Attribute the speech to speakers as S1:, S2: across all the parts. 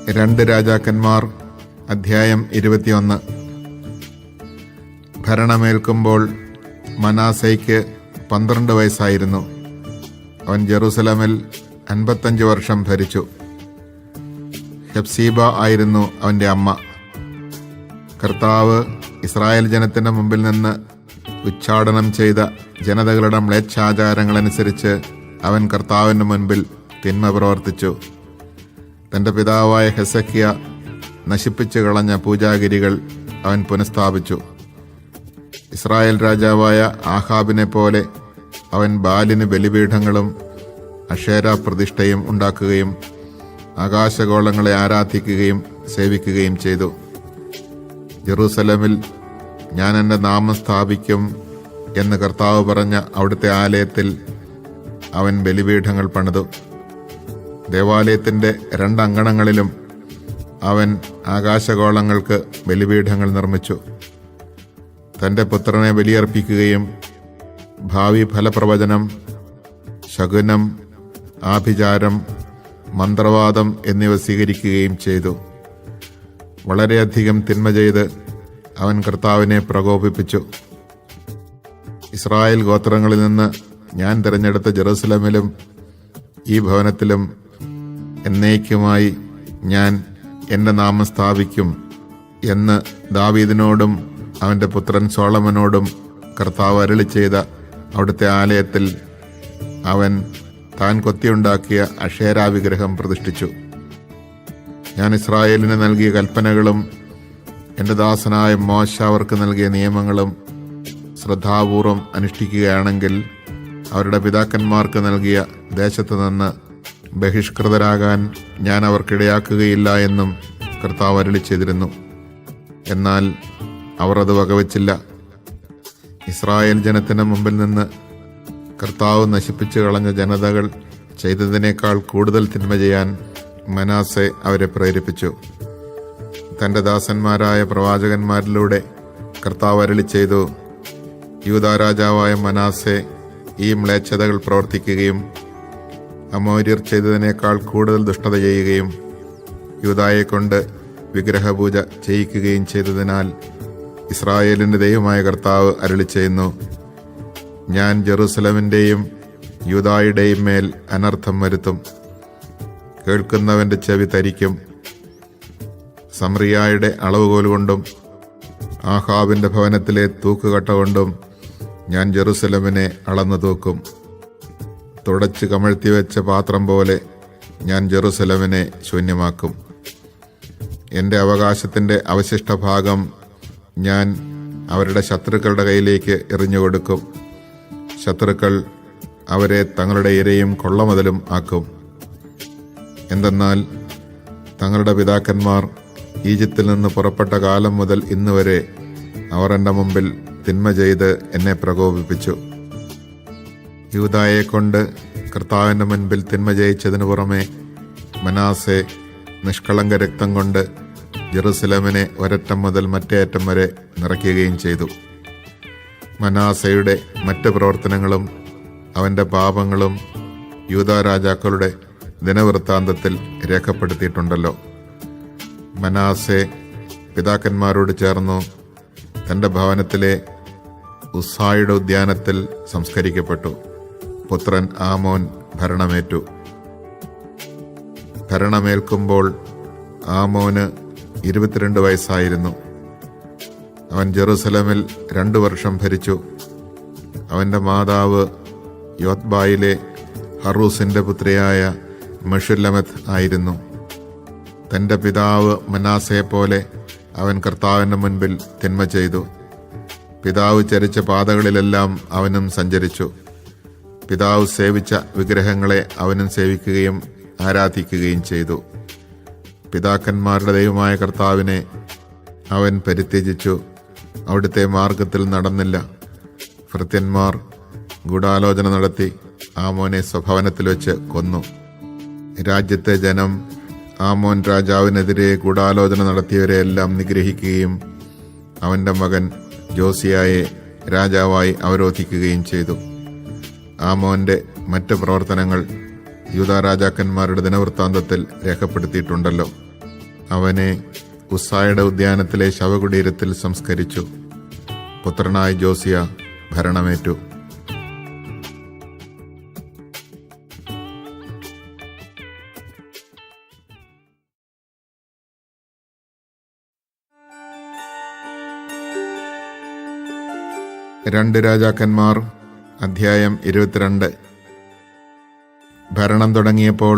S1: 2 രാജാക്കന്മാർ അധ്യായം 21. ഭരണമേൽക്കുമ്പോൾ മനാസയ്ക്ക് 12 വയസ്സായിരുന്നു. അവൻ ജെറുസലമിൽ 55 വർഷം ഭരിച്ചു. ഹെപ്സീബ ആയിരുന്നു അവൻ്റെ അമ്മ. കർത്താവ് ഇസ്രായേൽ ജനത്തിൻ്റെ മുമ്പിൽ നിന്ന് ഉച്ചാടനം ചെയ്ത ജനതകളുടെ മ്ലേച്ഛാചാരങ്ങളനുസരിച്ച് അവൻ കർത്താവിൻ്റെ മുൻപിൽ തിന്മ പ്രവർത്തിച്ചു. തൻ്റെ പിതാവായ ഹെസക്കിയ നശിപ്പിച്ചു കളഞ്ഞ പൂജാഗിരികൾ അവൻ പുനഃസ്ഥാപിച്ചു. ഇസ്രായേൽ രാജാവായ ആഹാബിനെ പോലെ അവൻ ബാലിന് ബലിപീഠങ്ങളും അക്ഷേര പ്രതിഷ്ഠയും ഉണ്ടാക്കുകയും ആകാശഗോളങ്ങളെ ആരാധിക്കുകയും സേവിക്കുകയും ചെയ്തു. ജെറൂസലമിൽ ഞാൻ എൻ്റെ നാമം സ്ഥാപിക്കും എന്ന് കർത്താവ് പറഞ്ഞ അവിടുത്തെ ആലയത്തിൽ അവൻ ബലിപീഠങ്ങൾ പണിതു. ദേവാലയത്തിൻ്റെ 2 അങ്കണങ്ങളിലും അവൻ ആകാശഗോളങ്ങൾക്ക് ബലിപീഠങ്ങൾ നിർമ്മിച്ചു. തൻ്റെ പുത്രനെ ബലിയർപ്പിക്കുകയും ഭാവി ഫലപ്രവചനം, ശകുനം, ആഭിചാരം, മന്ത്രവാദം എന്നിവ സ്വീകരിക്കുകയും ചെയ്തു. വളരെയധികം തിന്മ ചെയ്ത് അവൻ കർത്താവിനെ പ്രകോപിപ്പിച്ചു. ഇസ്രായേൽ ഗോത്രങ്ങളിൽ നിന്ന് ഞാൻ തിരഞ്ഞെടുത്ത ജെറുസലമിലും ഈ ഭവനത്തിലും എന്നേക്കുമായി ഞാൻ എൻ്റെ നാമം സ്ഥാപിക്കും എന്ന് ദാവീദിനോടും അവൻ്റെ പുത്രൻ സോളമനോടും കർത്താവ് അരുളി ചെയ്ത അവിടുത്തെ ആലയത്തിൽ അവൻ താൻ കൊത്തിയുണ്ടാക്കിയ അക്ഷേരാ വിഗ്രഹം പ്രതിഷ്ഠിച്ചു. ഞാൻ ഇസ്രായേലിന് നൽകിയ കൽപ്പനകളും എൻ്റെ ദാസനായ മോശ അവർക്ക് നൽകിയ നിയമങ്ങളും ശ്രദ്ധാപൂർവം അനുഷ്ഠിക്കുകയാണെങ്കിൽ അവരുടെ പിതാക്കന്മാർക്ക് നൽകിയ ദേശത്ത് നിന്ന് ബഹിഷ്കൃതരാകാൻ ഞാൻ അവർക്കിടയാക്കുകയില്ല എന്നും കർത്താവ് അരുളി ചെയ്തിരുന്നു. എന്നാൽ അവർ അത് വകവച്ചില്ല. ഇസ്രായേൽ ജനത്തിന് മുമ്പിൽ നിന്ന് കർത്താവ് നശിപ്പിച്ചു കളഞ്ഞ ജനതകൾ ചെയ്തതിനേക്കാൾ കൂടുതൽ തിന്മ ചെയ്യാൻ മനാസെ അവരെ പ്രേരിപ്പിച്ചു. തൻ്റെ ദാസന്മാരായ പ്രവാചകന്മാരിലൂടെ കർത്താവ് അരുളി ചെയ്തു, യൂദാ രാജാവായ മനാസെ ഈ മ്ലേച്ഛതകൾ പ്രവർത്തിക്കുകയും അമോര്യർ ചെയ്തതിനേക്കാൾ കൂടുതൽ ദുഷ്ടത ചെയ്യുകയും യൂദായെ കൊണ്ട് വിഗ്രഹപൂജ ചെയ്യിക്കുകയും ചെയ്തതിനാൽ ഇസ്രായേലിൻ്റെ ദൈവമായ കർത്താവ് അരുളി ചെയ്യുന്നു, ഞാൻ ജെറുസലമിൻ്റെയും യൂദായുടെയും മേൽ അനർത്ഥം വരുത്തും. കേൾക്കുന്നവൻ്റെ ചെവി തരിക്കും. സമറിയായുടെ അളവുകോൽ കൊണ്ടും ആഹാബിൻ്റെ ഭവനത്തിലെ തൂക്കുകട്ട കൊണ്ടും ഞാൻ ജെറുസലമിനെ അളന്നു തൂക്കും. തുടച്ച് കമഴ്ത്തിവെച്ച പാത്രം പോലെ ഞാൻ ജെറുസലമിനെ ശൂന്യമാക്കും. എൻ്റെ അവകാശത്തിൻ്റെ അവശിഷ്ട ഭാഗം ഞാൻ അവരുടെ ശത്രുക്കളുടെ കയ്യിലേക്ക് എറിഞ്ഞുകൊടുക്കും. ശത്രുക്കൾ അവരെ തങ്ങളുടെ ഇരയും കൊള്ളമുതലും ആക്കും. എന്തെന്നാൽ തങ്ങളുടെ പിതാക്കന്മാർ ഈജിപ്തിൽ നിന്ന് പുറപ്പെട്ട കാലം മുതൽ ഇന്നുവരെ അവർ എൻ്റെ മുമ്പിൽ തിന്മ ചെയ്ത് എന്നെ പ്രകോപിപ്പിച്ചു. യൂദായെ കൊണ്ട് കർത്താവിൻ്റെ മുൻപിൽ തിന്മ ജയിച്ചതിനു പുറമെ മനാസെ നിഷ്കളങ്ക രക്തം കൊണ്ട് ജെറുസലമിനെ ഒരറ്റം മുതൽ മറ്റേ അറ്റം വരെ നിറയ്ക്കുകയും ചെയ്തു. മനാസയുടെ മറ്റ് പ്രവർത്തനങ്ങളും അവൻ്റെ പാപങ്ങളും യൂദാ രാജാക്കളുടെ ദിനവൃത്താന്തത്തിൽ രേഖപ്പെടുത്തിയിട്ടുണ്ടല്ലോ. മനാസെ പിതാക്കന്മാരോട് ചേർന്നു തൻ്റെ ഭവനത്തിലെ ഉസ്സായുടെ ഉദ്യാനത്തിൽ സംസ്കരിക്കപ്പെട്ടു. പുത്രൻ ആമോൻ ഭരണമേറ്റു. ഭരണമേൽക്കുമ്പോൾ ആമോന് 22 വയസ്സായിരുന്നു. അവൻ ജെറുസലമിൽ 2 വർഷം ഭരിച്ചു. അവൻ്റെ മാതാവ് യോത്ബായിലെ ഹറൂസിൻ്റെ പുത്രിയായ മെഷുല്ലമത്ത് ആയിരുന്നു. തൻ്റെ പിതാവ് മനാസയെപ്പോലെ അവൻ കർത്താവിൻ്റെ മുൻപിൽ തിന്മ ചെയ്തു. പിതാവ് ചരിച്ച പാതകളിലെല്ലാം അവനും സഞ്ചരിച്ചു. പിതാവ് സേവിച്ച വിഗ്രഹങ്ങളെ അവനും സേവിക്കുകയും ആരാധിക്കുകയും ചെയ്തു. പിതാക്കന്മാരുടെ ദൈവമായ കർത്താവിനെ അവൻ പരിത്യജിച്ചു. അവിടുത്തെ മാർഗത്തിൽ നടന്നില്ല. ഭൃത്യന്മാർ ഗൂഢാലോചന നടത്തി ആമോനെ സ്വഭവനത്തിൽ വെച്ച് കൊന്നു. രാജ്യത്തെ ജനം ആമോൻ രാജാവിനെതിരെ ഗൂഢാലോചന നടത്തിയവരെയെല്ലാം നിഗ്രഹിക്കുകയും അവൻ്റെ മകൻ ജോസിയായെ രാജാവായി അവരോധിക്കുകയും ചെയ്തു. ആമോന്റെ മറ്റ് പ്രവർത്തനങ്ങൾ യൂദാ രാജാക്കന്മാരുടെ ദിനവൃത്താന്തത്തിൽ രേഖപ്പെടുത്തിയിട്ടുണ്ടല്ലോ. അവനെ ഉസ്സായുടെ ഉദ്യാനത്തിലെ ശവകുടീരത്തിൽ സംസ്കരിച്ചു. പുത്രനായ ജോസിയ ഭരണമേറ്റു. രണ്ട് രാജാക്കന്മാർ അധ്യായം 22. ഭരണം തുടങ്ങിയപ്പോൾ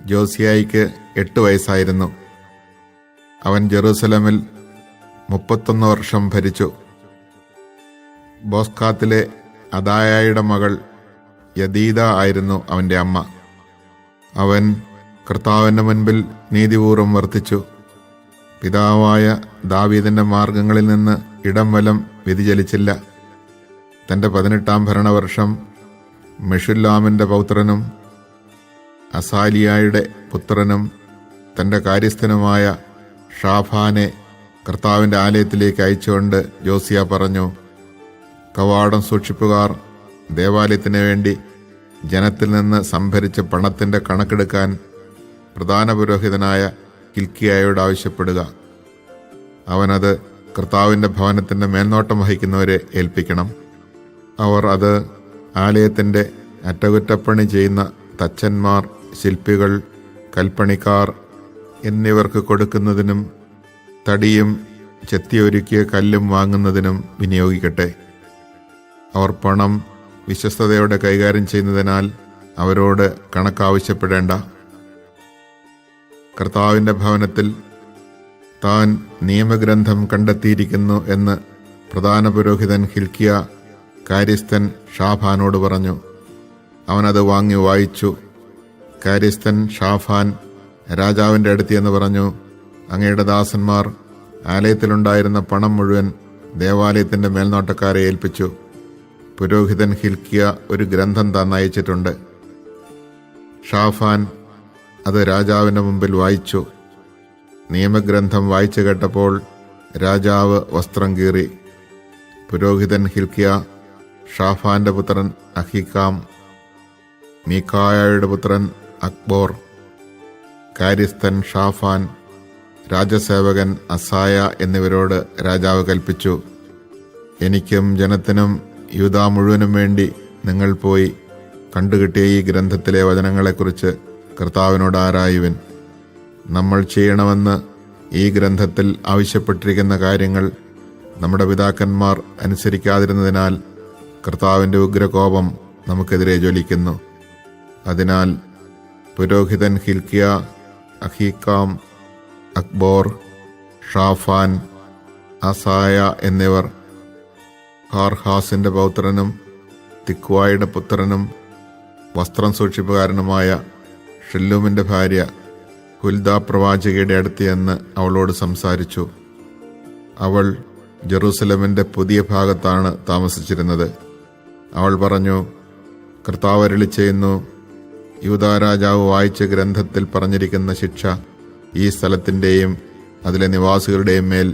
S1: ജോസിയായിക്ക് 8 വയസ്സായിരുന്നു. അവൻ ജെറൂസലമിൽ 31 വർഷം ഭരിച്ചു. ബോസ്കാത്തിലെ അദായയുടെ മകൾ യദീദ ആയിരുന്നു അവൻ്റെ അമ്മ. അവൻ കർത്താവിൻ്റെ മുൻപിൽ നീതിപൂർവം വർത്തിച്ചു. പിതാവായ ദാവീദിന്റെ മാർഗങ്ങളിൽ നിന്ന് ഇടം വലം വ്യതിചലിച്ചില്ല. തൻ്റെ 18-ാം ഭരണവർഷം മെഷുല്ലാമിൻ്റെ പൗത്രനും അസാലിയായുടെ പുത്രനും തൻ്റെ കാര്യസ്ഥനുമായ ഷാഫാനെ കർത്താവിൻ്റെ ആലയത്തിലേക്ക് അയച്ചുകൊണ്ട് ജോസിയ പറഞ്ഞു, കവാടം സൂക്ഷിപ്പുകാർ ദേവാലയത്തിന് വേണ്ടി ജനത്തിൽ നിന്ന് സംഭരിച്ച പണത്തിൻ്റെ കണക്കെടുക്കാൻ പ്രധാന പുരോഹിതനായ ഹിൽക്കിയായോട് ആവശ്യപ്പെടുക. അവനത് കർത്താവിൻ്റെ ഭവനത്തിൻ്റെ മേൽനോട്ടം വഹിക്കുന്നവരെ ഏൽപ്പിക്കണം. അവർ അത് ആലയത്തിൻ്റെ അറ്റകുറ്റപ്പണി ചെയ്യുന്ന തച്ചന്മാർ, ശില്പികൾ, കൽപ്പണിക്കാർ എന്നിവർക്ക് കൊടുക്കുന്നതിനും തടിയും ചെത്തിയൊരുക്കിയ കല്ലും വാങ്ങുന്നതിനും വിനിയോഗിക്കട്ടെ. അവർ പണം വിശ്വസ്തയോടെ കൈകാര്യം ചെയ്യുന്നതിനാൽ അവരോട് കണക്കാവശ്യപ്പെടേണ്ട. കർത്താവിൻ്റെ ഭവനത്തിൽ താൻ നിയമഗ്രന്ഥം കണ്ടെത്തിയിരിക്കുന്നു എന്ന് പ്രധാന പുരോഹിതൻ ഹിൽക്കിയ കാര്യസ്ഥൻ ഷാഫാനോട് പറഞ്ഞു. അവനത് വാങ്ങി വായിച്ചു. കാര്യസ്ഥൻ ഷാഫാൻ രാജാവിൻ്റെ അടുത്തെന്ന് പറഞ്ഞു, അങ്ങയുടെ ദാസന്മാർ ആലയത്തിലുണ്ടായിരുന്ന പണം മുഴുവൻ ദേവാലയത്തിൻ്റെ മേൽനോട്ടക്കാരെ ഏൽപ്പിച്ചു. പുരോഹിതൻ ഹിൽക്കിയ ഒരു ഗ്രന്ഥം തന്നയച്ചിട്ടുണ്ട്. ഷാഫാൻ അത് രാജാവിൻ്റെ മുമ്പിൽ വായിച്ചു. നിയമഗ്രന്ഥം വായിച്ചു കേട്ടപ്പോൾ രാജാവ് വസ്ത്രം കീറി. പുരോഹിതൻ ഹിൽക്കിയ, ഷാഫാന്റെ പുത്രൻ അഹീക്കാം, മീഖായയുടെ പുത്രൻ അക്ബോർ, കാര്യസ്ഥൻ ഷാഫാൻ, രാജസേവകൻ അസായ എന്നിവരോട് രാജാവ് കൽപ്പിച്ചു, എനിക്കും ജനത്തിനും യൂദാ മുഴുവനും വേണ്ടി നിങ്ങൾ പോയി കണ്ടുകിട്ടിയ ഈ ഗ്രന്ഥത്തിലെ വചനങ്ങളെക്കുറിച്ച് കർത്താവിനോട് ആരായുവിൻ. നമ്മൾ ചെയ്യണമെന്ന് ഈ ഗ്രന്ഥത്തിൽ ആവശ്യപ്പെട്ടിരിക്കുന്ന കാര്യങ്ങൾ നമ്മുടെ പിതാക്കന്മാർ അനുസരിക്കാതിരുന്നതിനാൽ കർത്താവിൻ്റെ ഉഗ്രകോപം നമുക്കെതിരെ ജ്വലിക്കുന്നു. അതിനാൽ പുരോഹിതൻ ഹിൽക്കിയ, അഹീക്കാം, അക്ബോർ, ഷാഫാൻ, അസായ എന്നിവർ ഹാർഹാസിന്റെ പൗത്രനും തിക്വായുടെ പുത്രനും വസ്ത്രം സൂക്ഷിപ്പുകാരനുമായ ഷെല്ലൂമിന്റെ ഭാര്യ ഹുൽദ പ്രവാചകയുടെ അടുത്ത് ചെന്ന് അവളോട് സംസാരിച്ചു. അവൾ ജെറൂസലമിന്റെ പുതിയ ഭാഗത്താണ് താമസിച്ചിരുന്നത്. അവൾ പറഞ്ഞു, കർത്താവ് അരുളിച്ചെയ്യുന്നു, യൂദാ രാജാവ് വായിച്ച ഗ്രന്ഥത്തിൽ പറഞ്ഞിരിക്കുന്ന ശിക്ഷ ഈ സ്ഥലത്തിൻ്റെയും അതിലെ നിവാസികളുടെയും മേൽ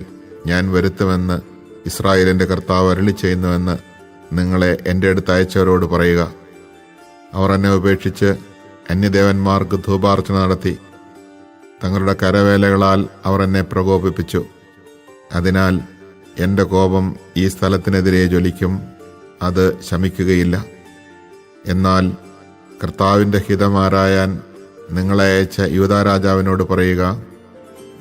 S1: ഞാൻ വരുത്തുമെന്ന് ഇസ്രായേലിന്റെ കർത്താവ് അരുളിച്ചെയ്യുന്നുവെന്ന് നിങ്ങളെ എൻ്റെ അടുത്ത് അയച്ചവരോട് പറയുക. അവർ എന്നെ ഉപേക്ഷിച്ച് അന്യദേവന്മാർക്ക് ധൂപാർച്ചന നടത്തി. തങ്ങളുടെ കരവേലകളാൽ അവർ എന്നെ പ്രകോപിപ്പിച്ചു. അതിനാൽ എൻ്റെ കോപം ഈ സ്ഥലത്തിനെതിരെ ജ്വലിക്കും, അത് ശമിക്കുകയില്ല. എന്നാൽ കർത്താവിൻ്റെ ഹിതമാരായാൻ നിങ്ങളെ അയച്ച യൂദാ രാജാവിനോട് പറയുക,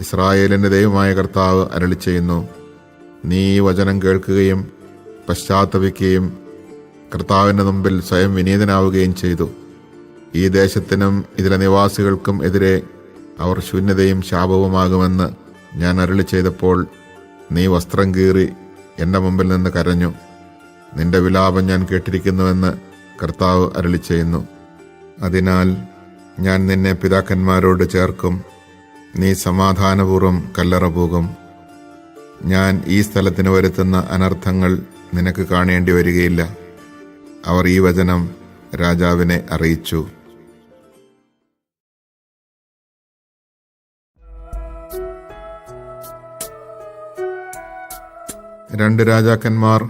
S1: ഇസ്രായേലിൻ്റെ ദൈവമായ കർത്താവ് അരുളിച്ചെയ്യുന്നു, നീ ഈ വചനം കേൾക്കുകയും പശ്ചാത്തപിക്കുകയും കർത്താവിൻ്റെ മുമ്പിൽ സ്വയം വിനീതനാവുകയും ചെയ്തു. ഈ ദേശത്തിനും ഇതിലെ നിവാസികൾക്കും എതിരെ അവർ ശൂന്യതയും ശാപവുമാകുമെന്ന് ഞാൻ അരുളി ചെയ്തപ്പോൾ നീ വസ്ത്രം കീറി എൻ്റെ മുമ്പിൽ നിന്ന് കരഞ്ഞു. നിന്റെ വിലാപം ഞാൻ കേട്ടിരിക്കുന്നുവെന്ന് കർത്താവ് അരുളി ചെയ്യുന്നു. അതിനാൽ ഞാൻ നിന്നെ പിതാക്കന്മാരോട് ചേർക്കും, നീ സമാധാനപൂർവ്വം കല്ലറ പോകും. ഞാൻ ഈ സ്ഥലത്തിന് വരുത്തുന്ന അനർത്ഥങ്ങൾ നിനക്ക് കാണേണ്ടി വരികയില്ല. അവർ ഈ വചനം രാജാവിനെ അറിയിച്ചു. രണ്ട് രാജാക്കന്മാർ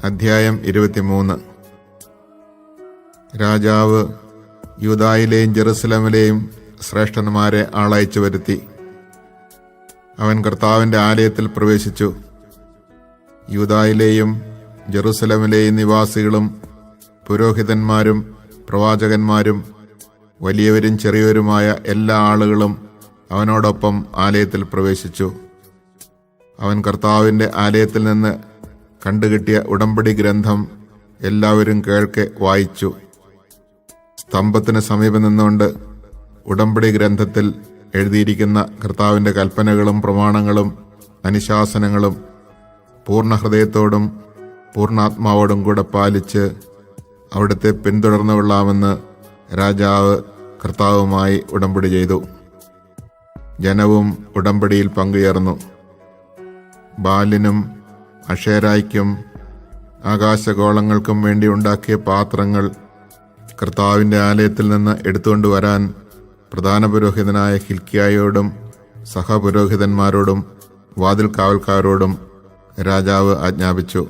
S1: അധ്യായം 23. രാജാവ് യൂദായിലെയും ജെറുസലമിലെയും ശ്രേഷ്ഠന്മാരെ ആളയച്ചു വരുത്തി. അവൻ കർത്താവിൻ്റെ ആലയത്തിൽ പ്രവേശിച്ചു. യൂദായിലെയും ജെറുസലമിലെയും നിവാസികളും പുരോഹിതന്മാരും പ്രവാചകന്മാരും വലിയവരും ചെറിയവരുമായ എല്ലാ ആളുകളും അവനോടൊപ്പം ആലയത്തിൽ പ്രവേശിച്ചു. അവൻ കർത്താവിൻ്റെ ആലയത്തിൽ നിന്ന് കണ്ടുകിട്ടിയ ഉടമ്പടി ഗ്രന്ഥം എല്ലാവരും കേൾക്കെ വായിച്ചു. സ്തംഭത്തിന് സമീപം നിന്നുകൊണ്ട് ഉടമ്പടി ഗ്രന്ഥത്തിൽ എഴുതിയിരിക്കുന്ന കർത്താവിൻ്റെ കൽപ്പനകളും പ്രമാണങ്ങളും അനുശാസനങ്ങളും പൂർണ്ണ ഹൃദയത്തോടും പൂർണ്ണാത്മാവോടും കൂടെ പാലിച്ച് അവിടുത്തെ പിന്തുടർന്നു കൊള്ളാമെന്ന് രാജാവ് കർത്താവുമായി ഉടമ്പടി ചെയ്തു. ജനവും ഉടമ്പടിയിൽ പങ്കുചേർന്നു. ബാലിനും അഷേരായ്ക്കും ആകാശഗോളങ്ങൾക്കും വേണ്ടി ഉണ്ടാക്കിയ പാത്രങ്ങൾ കർത്താവിൻ്റെ ആലയത്തിൽ നിന്ന് എടുത്തുകൊണ്ടുവരാൻ പ്രധാന പുരോഹിതനായ ഹിൽക്കിയായോടും സഹപുരോഹിതന്മാരോടും വാതിൽ കാവൽക്കാരോടും രാജാവ് ആജ്ഞാപിച്ചു.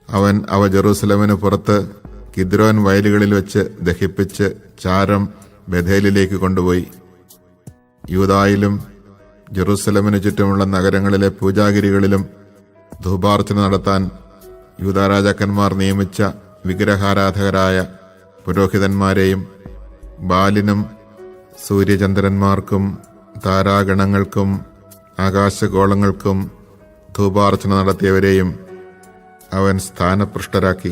S1: അവൻ അവ ജെറൂസലമിന് പുറത്ത് കിദ്രോൻ വയലുകളിൽ വെച്ച് ദഹിപ്പിച്ച് ചാരം ബഥേലിലേക്ക് കൊണ്ടുപോയി. യൂദായിലും ജെറൂസലമിന് ചുറ്റുമുള്ള നഗരങ്ങളിലെ പൂജാഗിരികളിലും ധൂപാർച്ചന നടത്താൻ യൂദാ രാജാക്കന്മാർ നിയമിച്ച വിഗ്രഹാരാധകരായ പുരോഹിതന്മാരെയും ബാലിനും സൂര്യചന്ദ്രന്മാർക്കും താരാഗണങ്ങൾക്കും ആകാശഗോളങ്ങൾക്കും ധൂപാർച്ചന നടത്തിയവരെയും അവൻ സ്ഥാനഭ്രഷ്ടരാക്കി.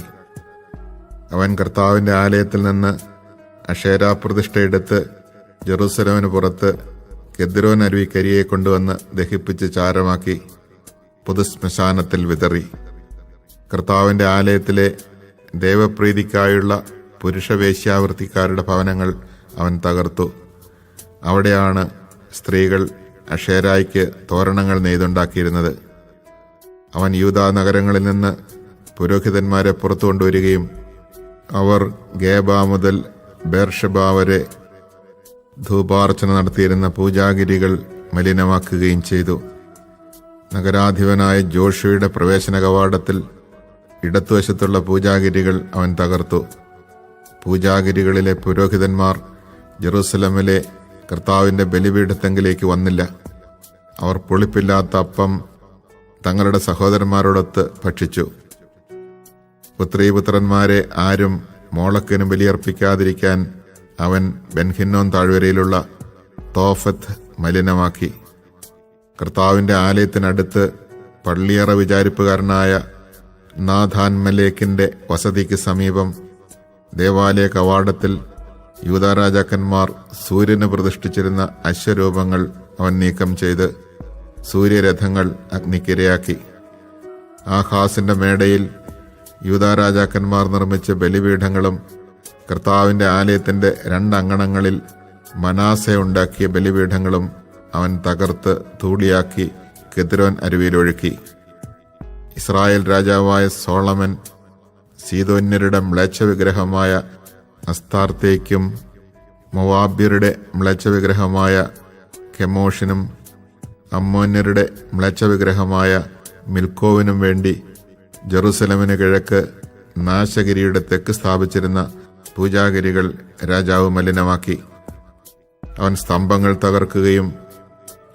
S1: അവൻ കർത്താവിൻ്റെ ആലയത്തിൽ നിന്ന് അഷേരാ പ്രതിഷ്ഠയെടുത്ത് ജെറൂസലമിന് പുറത്ത് കെദ്രോൻ അരുവിക്കരിയെ കൊണ്ടുവന്ന് ദഹിപ്പിച്ച് ചാരമാക്കി പൊതുശ്മശാനത്തിൽ വിതറി. കർത്താവിൻ്റെ ആലയത്തിലെ ദേവപ്രീതിക്കായുള്ള പുരുഷവേശ്യാവൃത്തിക്കാരുടെ ഭവനങ്ങൾ അവൻ തകർത്തു. അവിടെയാണ് സ്ത്രീകൾ അഷേരായ്ക്ക് തോരണങ്ങൾ നെയ്തുണ്ടാക്കിയിരുന്നത്. അവൻ യൂദാ നഗരങ്ങളിൽ നിന്ന് പുരോഹിതന്മാരെ പുറത്തു കൊണ്ടുവരികയും അവർ ഗേബ മുതൽ ബേർഷബ വരെ ധൂപാർച്ചന നടത്തിയിരുന്ന പൂജാഗിരികൾ മലിനമാക്കുകയും ചെയ്തു. നഗരാധിപനായ ജോഷുവയുടെ പ്രവേശന കവാടത്തിൽ ഇടത്തുവശത്തുള്ള പൂജാഗിരികൾ അവൻ തകർത്തു. പൂജാഗിരികളിലെ പുരോഹിതന്മാർ ജെറൂസലമിലെ കർത്താവിൻ്റെ ബലിപീഠത്തെങ്കിലേക്ക് വന്നില്ല. അവർ പുളിപ്പില്ലാത്ത അപ്പം തങ്ങളുടെ സഹോദരന്മാരോടൊത്ത് ഭക്ഷിച്ചു. പുത്രീപുത്രന്മാരെ ആരും മോളക്കിന് ബലിയർപ്പിക്കാതിരിക്കാൻ അവൻ ബെൻഹിന്നോൻ താഴ്വരയിലുള്ള തോഫത്ത് മലിനമാക്കി. കർത്താവിൻ്റെ ആലയത്തിനടുത്ത് പള്ളിയറ വിചാരിപ്പുകാരനായ നാഥാൻ മലേക്കിൻ്റെ വസതിക്ക് സമീപം ദേവാലയ കവാടത്തിൽ യൂദാ രാജാക്കന്മാർ സൂര്യന് പ്രതിഷ്ഠിച്ചിരുന്ന അശ്വരൂപങ്ങൾ അവൻ നീക്കം ചെയ്ത് സൂര്യരഥങ്ങൾ അഗ്നിക്കിരയാക്കി. ആഹാസിന്റെ മേടയിൽ യൂദാ രാജാക്കന്മാർ നിർമ്മിച്ച ബലിപീഠങ്ങളും കർത്താവിൻ്റെ ആലയത്തിൻ്റെ 2 അങ്കണങ്ങളിൽ മനാസെ ഉണ്ടാക്കിയ ബലിപീഠങ്ങളും അവൻ തകർത്ത് ധൂളിയാക്കി കെദ്രോൻ അരുവിയിലൊഴുക്കി. ഇസ്രായേൽ രാജാവായ സോളമൻ സീദോന്യരുടെ മ്ലേച്ഛ വിഗ്രഹമായ അസ്താർത്തേക്കും മൊവാബ്യരുടെ മ്ലേച്ഛ വിഗ്രഹമായ കെമോഷിനും അമ്മോന്യരുടെ മ്ലേച്ഛ വിഗ്രഹമായ മിൽക്കോവിനും വേണ്ടി ജെറൂസലമിന് കിഴക്ക് നാശഗിരിയുടെ തെക്ക് സ്ഥാപിച്ചിരുന്ന പൂജാഗിരികൾ രാജാവ് മലിനമാക്കി. അവൻ സ്തംഭങ്ങൾ തകർക്കുകയും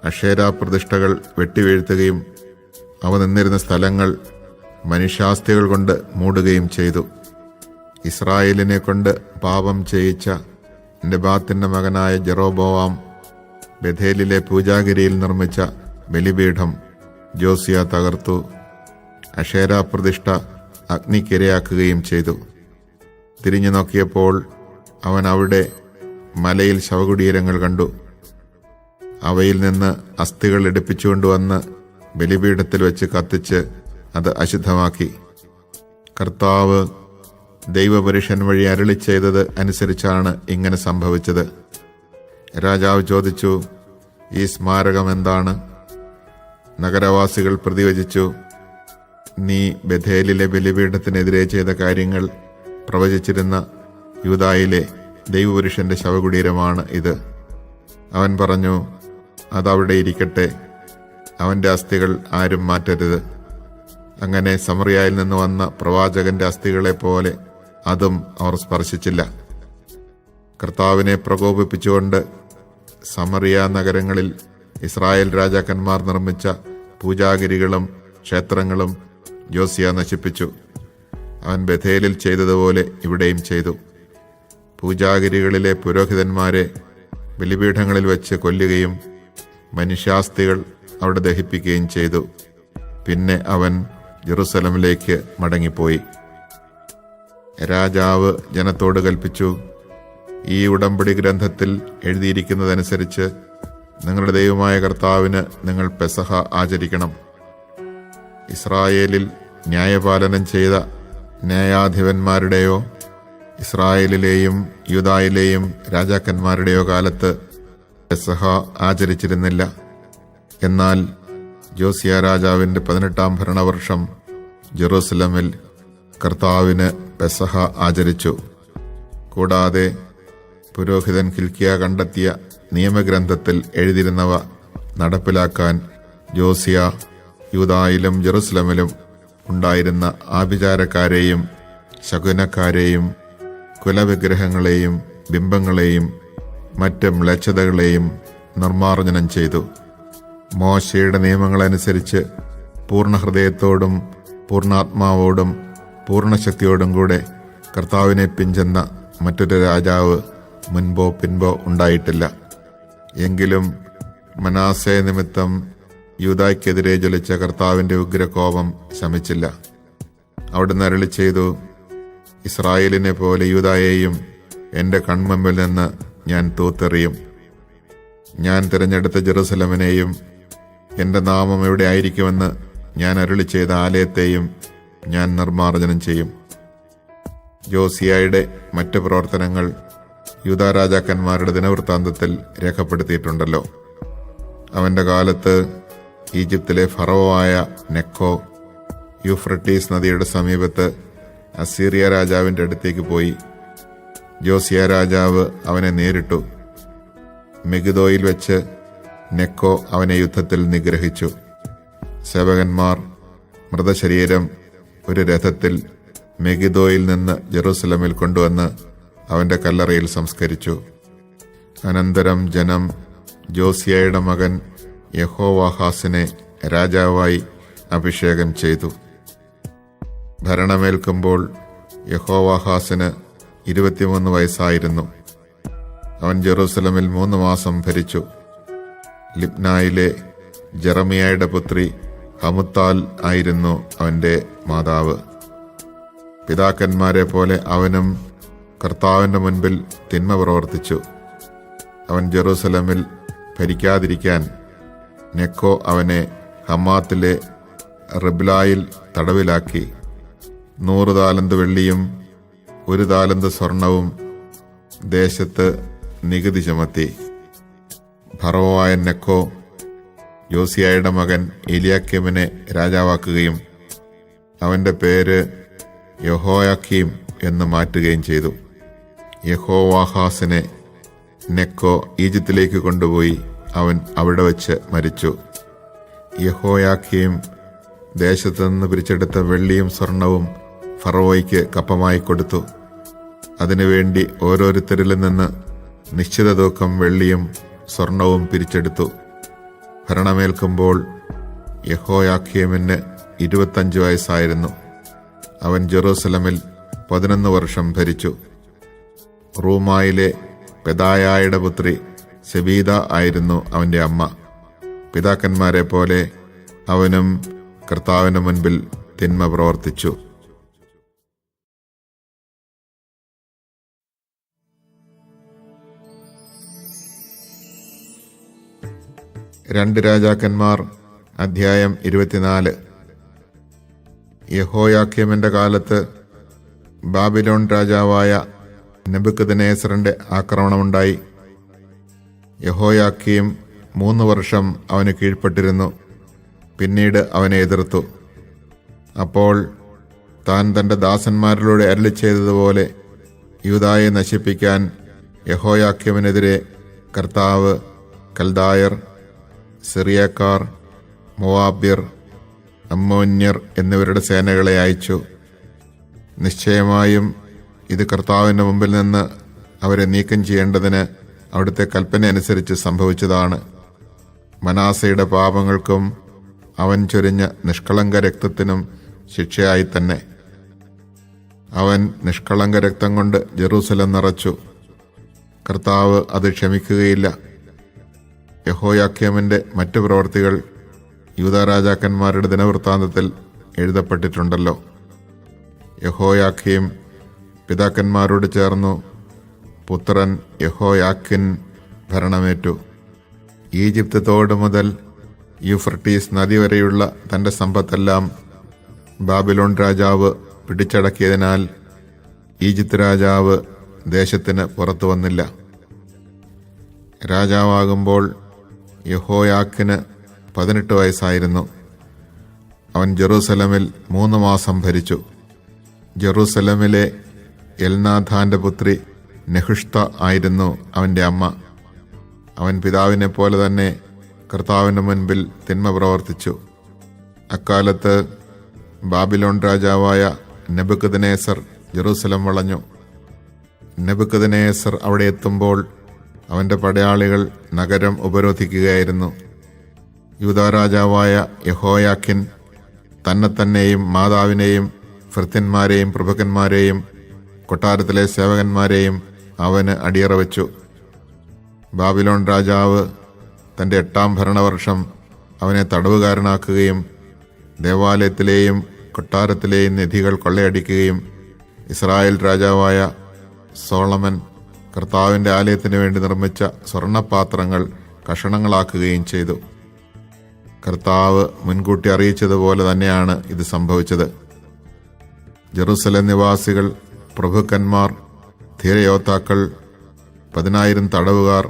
S1: അഷേരാ പ്രതിഷ്ഠകൾ വെട്ടിവീഴ്ത്തുകയും അവ നിന്നിരുന്ന സ്ഥലങ്ങൾ മനുഷ്യാസ്ഥികൾ കൊണ്ട് മൂടുകയും ചെയ്തു. ഇസ്രായേലിനെ കൊണ്ട് പാപം ചെയ്യിച്ച നെബാത്തിന്റെ മകനായ ജെറോബോവാം ബഥേലിലെ പൂജാഗിരിയിൽ നിർമ്മിച്ച ബലിപീഠം ജോസിയ തകർത്തു. അഷേരാ പ്രതിഷ്ഠ അഗ്നിക്കിരയാക്കുകയും ചെയ്തു. തിരിഞ്ഞു നോക്കിയപ്പോൾ അവൻ അവിടെ മലയിൽ ശവകുടീരങ്ങൾ കണ്ടു. അവയിൽ നിന്ന് അസ്ഥികൾ എടുപ്പിച്ചുകൊണ്ടുവന്ന് ബലിപീഠത്തിൽ വെച്ച് കത്തിച്ച് അത് അശുദ്ധമാക്കി. കർത്താവ് ദൈവപുരുഷൻ വഴി അരുളി ചെയ്തത് അനുസരിച്ചാണ് ഇങ്ങനെ സംഭവിച്ചത്. രാജാവ് ചോദിച്ചു, ഈ സ്മാരകം എന്താണ്? നഗരവാസികൾ പ്രതിവചിച്ചു, നീ ബഥേലിലെ ബലിപീഠത്തിനെതിരെ ചെയ്ത കാര്യങ്ങൾ പ്രവചിച്ചിരുന്ന യൂദായിലെ ദൈവപുരുഷന്റെ ശവകുടീരമാണ് ഇത്. അവൻ പറഞ്ഞു, അതവിടെ ഇരിക്കട്ടെ, അവന്റെ അസ്ഥികൾ ആരും മാറ്റരുത്. അങ്ങനെ സമറിയായിൽ നിന്ന് വന്ന പ്രവാചകന്റെ അസ്ഥികളെ പോലെ അതും അവർ സ്പർശിച്ചില്ല. കർത്താവിനെ പ്രകോപിപ്പിച്ചുകൊണ്ട് സമറിയ നഗരങ്ങളിൽ ഇസ്രായേൽ രാജാക്കന്മാർ നിർമ്മിച്ച പൂജാഗിരികളും ക്ഷേത്രങ്ങളും യോസിയ നശിപ്പിച്ചു. അവൻ ബഥേലിൽ ചെയ്തതുപോലെ ഇവിടെയും ചെയ്തു. പൂജാഗിരികളിലെ പുരോഹിതന്മാരെ ബലിപീഠങ്ങളിൽ വെച്ച് കൊല്ലുകയും മനുഷ്യാസ്ഥികൾ അവിടെ ദഹിപ്പിക്കുകയും ചെയ്തു. പിന്നെ അവൻ ജെറുസലമിലേക്ക് മടങ്ങിപ്പോയി. രാജാവ് ജനത്തോട് കൽപ്പിച്ചു, ഈ ഉടമ്പടി ഗ്രന്ഥത്തിൽ എഴുതിയിരിക്കുന്നതനുസരിച്ച് നിങ്ങളുടെ ദൈവമായ കർത്താവിന് നിങ്ങൾ പെസഹ ആചരിക്കണം. ഇസ്രായേലിൽ ന്യായപാലനം ചെയ്ത ന്യായാധിപന്മാരുടെയോ ഇസ്രായേലിലെയും യൂദായിലെയും രാജാക്കന്മാരുടെയോ കാലത്ത് പെസഹ ആചരിച്ചിരുന്നില്ല. എന്നാൽ ജോസിയ രാജാവിൻ്റെ 18-ാം ഭരണവർഷം ജെറൂസലമിൽ കർത്താവിന് പെസഹ ആചരിച്ചു. കൂടാതെ പുരോഹിതൻ ഹിൽക്കിയ കണ്ടെത്തിയ നിയമഗ്രന്ഥത്തിൽ എഴുതിയിരുന്നവ നടപ്പിലാക്കാൻ ജോസിയ യൂദായിലും ജെറുസലമിലും ഉണ്ടായിരുന്ന ആഭിചാരക്കാരെയും ശകുനക്കാരെയും കുലവിഗ്രഹങ്ങളെയും ബിംബങ്ങളെയും മറ്റ് മ്ലേച്ഛതകളെയും നിർമ്മാർജ്ജനം ചെയ്തു. മോശയുടെ നിയമങ്ങളനുസരിച്ച് പൂർണ്ണ ഹൃദയത്തോടും പൂർണ്ണാത്മാവോടും പൂർണ്ണശക്തിയോടും കൂടെ കർത്താവിനെ പിഞ്ചെന്ന മറ്റൊരു രാജാവ് മുൻപോ പിൻപോ ഉണ്ടായിട്ടില്ല. എങ്കിലും മനാസെ നിമിത്തം യൂദായ്ക്കെതിരെ ജ്വലിച്ച കർത്താവിൻ്റെ ഉഗ്രകോപം ശമിച്ചില്ല. അവിടുന്ന് അരുളി ചെയ്തു, ഇസ്രായേലിനെ പോലെ യൂദായെയും എൻ്റെ കൺമുമ്പിൽ നിന്ന് ഞാൻ തൂത്തെറിയും. ഞാൻ തിരഞ്ഞെടുത്ത ജെറുസലമിനെയും എൻ്റെ നാമം എവിടെ ആയിരിക്കുമെന്ന് ഞാൻ അരുളി ചെയ്ത ആലയത്തെയും ഞാൻ നിർമ്മാർജ്ജനം ചെയ്യും. ജോസിയായുടെ മറ്റ് പ്രവർത്തനങ്ങൾ യൂദാ രാജാക്കന്മാരുടെ ദിനവൃത്താന്തത്തിൽ രേഖപ്പെടുത്തിയിട്ടുണ്ടല്ലോ. അവൻ്റെ കാലത്ത് ഈജിപ്തിലെ ഫറവോവായ നെക്കോ യൂഫ്രട്ടീസ് നദിയുടെ സമീപത്ത് അസീറിയ രാജാവിൻ്റെ അടുത്തേക്ക് പോയി. ജോസിയ രാജാവ് അവനെ നേരിട്ടു. മെഗിദോയിൽ വെച്ച് നെക്കോ അവനെ യുദ്ധത്തിൽ നിഗ്രഹിച്ചു. സേവകന്മാർ മൃതശരീരം ഒരു രഥത്തിൽ മെഗിദോയിൽ നിന്ന് ജെറൂസലമിൽ കൊണ്ടുവന്ന് അവൻ്റെ കല്ലറയിൽ സംസ്കരിച്ചു. അനന്തരം ജനം ജോസിയയുടെ മകൻ യഹോവാഹാസിനെ രാജാവായി അഭിഷേകം ചെയ്തു. ഭരണമേൽക്കുമ്പോൾ യഹോവാഹാസിന് 23 വയസ്സായിരുന്നു. അവൻ ജെറൂസലമിൽ 3 മാസം ഭരിച്ചു. ലിബ്നായിലെ ജെറമിയായുടെ പുത്രി ഹമുത്താൽ ആയിരുന്നു അവൻ്റെ മാതാവ്. പിതാക്കന്മാരെ പോലെ അവനും കർത്താവിൻ്റെ മുൻപിൽ തിന്മ പ്രവർത്തിച്ചു. അവൻ ജെറൂസലമിൽ ഭരിക്കാതിരിക്കാൻ നെക്കോ അവനെ ഹമാത്തിലെ റിബ്ലായിൽ തടവിലാക്കി. 100 താലന്ത് വെള്ളിയും 1 താലന്ത് സ്വർണവും ദേശത്ത് നികുതി ചുമത്തി. ഫറവോവായ നെക്കോ ജോസിയായുടെ മകൻ എലിയാക്കീമിനെ രാജാവാക്കുകയും അവൻ്റെ പേര് യഹോയാക്കീം എന്ന് മാറ്റുകയും ചെയ്തു. യഹോവാഹാസിനെ നെക്കോ ഈജിപ്തിലേക്ക് കൊണ്ടുപോയി അവൻ അവിടെ വച്ച് മരിച്ചു. യഹോയാക്കീം ദേശത്തു നിന്ന് പിരിച്ചെടുത്ത വെള്ളിയും സ്വർണവും ഫറവോയ്ക്ക് കപ്പമായി കൊടുത്തു. അതിനുവേണ്ടി ഓരോരുത്തരിൽ നിന്ന് നിശ്ചിത തൂക്കം വെള്ളിയും സ്വർണവും പിരിച്ചെടുത്തു. ഭരണമേൽക്കുമ്പോൾ യഹോയാക്കീമിന് 25 വയസ്സായിരുന്നു. അവൻ ജെറൂസലമിൽ 11 വർഷം ഭരിച്ചു. റൂമായിലെ പെദായയുടെ പുത്രി സെബീദ ആയിരുന്നു അവൻ്റെ അമ്മ. പിതാക്കന്മാരെ പോലെ അവനും കർത്താവിന് മുൻപിൽ തിന്മ പ്രവർത്തിച്ചു. രണ്ട് രാജാക്കന്മാർ അധ്യായം 24. യഹോയാക്കീമിന്റെ കാലത്ത് ബാബിലോൺ രാജാവായ നെബൂഖദ്നേസറിന്റെ ആക്രമണമുണ്ടായി. യഹോയാക്കീം 3 വർഷം അവന് കീഴ്പ്പെട്ടിരുന്നു. പിന്നീട് അവനെ എതിർത്തു. അപ്പോൾ താൻ തൻ്റെ ദാസന്മാരിലൂടെ അരുളി ചെയ്തതുപോലെ യൂദായെ നശിപ്പിക്കാൻ യഹോയാക്കീമിനെതിരെ കർത്താവ് കൽദായർ, സിറിയക്കാർ, മോവാബ്യർ, അമ്മോന്യർ എന്നിവരുടെ സേനകളെ അയച്ചു. നിശ്ചയമായും ഇത് കർത്താവിൻ്റെ മുമ്പിൽ നിന്ന് അവരെ നീക്കം ചെയ്യേണ്ടതിന് അവിടുത്തെ കൽപ്പന അനുസരിച്ച് സംഭവിച്ചതാണ്. മനാസയുടെ പാപങ്ങൾക്കും അവൻ ചൊരിഞ്ഞ നിഷ്കളങ്ക രക്തത്തിനും ശിക്ഷയായി തന്നെ. അവൻ നിഷ്കളങ്ക രക്തം കൊണ്ട് ജെറൂസലം നിറച്ചു. കർത്താവ് അത് ക്ഷമിക്കുകയില്ല. യഹോയാക്കീമിന്റെ മറ്റു പ്രവർത്തികൾ യൂദാ രാജാക്കന്മാരുടെ ദിനവൃത്താന്തത്തിൽ എഴുതപ്പെട്ടിട്ടുണ്ടല്ലോ. യഹോയാക്കീം പിതാക്കന്മാരോട് ചേർന്നു പുത്രൻ യഹോയാക്കിൻ ഭരണമേറ്റു. ഈജിപ്ത് തോട് മുതൽ യൂഫ്രട്ടീസ് നദി വരെയുള്ള തന്റെ സമ്പത്തെല്ലാം ബാബിലോൺ രാജാവ് പിടിച്ചടക്കിയതിനാൽ ഈജിപ്ത് രാജാവ് ദേശത്തിന് പുറത്തു വന്നില്ല. രാജാവാകുമ്പോൾ യഹോയാക്കിന് 18 വയസ്സായിരുന്നു. അവൻ ജെറൂസലമിൽ 3 മാസം ഭരിച്ചു. ജെറൂസലമിലെ എൽനാഥാന്റെ പുത്രി നെഹുഷ്ത ആയിരുന്നു അവന്റെ അമ്മ. അവൻ പിതാവിനെ പോലെ തന്നെ കർത്താവിന്റെ മുൻപിൽ തിന്മ പ്രവർത്തിച്ചു. അക്കാലത്ത് ബാബിലോൺ രാജാവായ നെബൂഖദ്നേസർ ജെറൂസലം വളഞ്ഞു. നെബൂഖദ്നേസർ അവിടെ എത്തുമ്പോൾ അവന്റെ പടയാളികൾ നഗരം ഉപരോധിക്കുകയായിരുന്നു. യൂദാ രാജാവായ യഹോയാക്കിൻ തന്നെയും മാതാവിനെയും ഭൃത്യന്മാരെയും പ്രഭുക്കന്മാരെയും കൊട്ടാരത്തിലെ സേവകന്മാരെയും അവന് അടിയറ വെച്ചു. ബാബിലോൺ രാജാവ് തന്റെ 8ാം ഭരണവർഷം അവനെ തടവുകാരനാക്കുകയും ദേവാലയത്തിലെയും കൊട്ടാരത്തിലെയും നിധികൾ കൊള്ളയടിക്കുകയും ഇസ്രായേൽ രാജാവായ സോളമൻ കർത്താവിന്റെ ആലയത്തിന് വേണ്ടി നിർമ്മിച്ച സ്വർണപാത്രങ്ങൾ കഷണങ്ങളാക്കുകയും ചെയ്തു. കർത്താവ് മുൻകൂട്ടി അറിയിച്ചതുപോലെ തന്നെയാണ് ഇത് സംഭവിച്ചത്. ജെറൂസലേം നിവാസികൾ, പ്രഭുക്കന്മാർ, ധീരയോദ്ധാക്കൾ, 10,000 തടവുകാർ,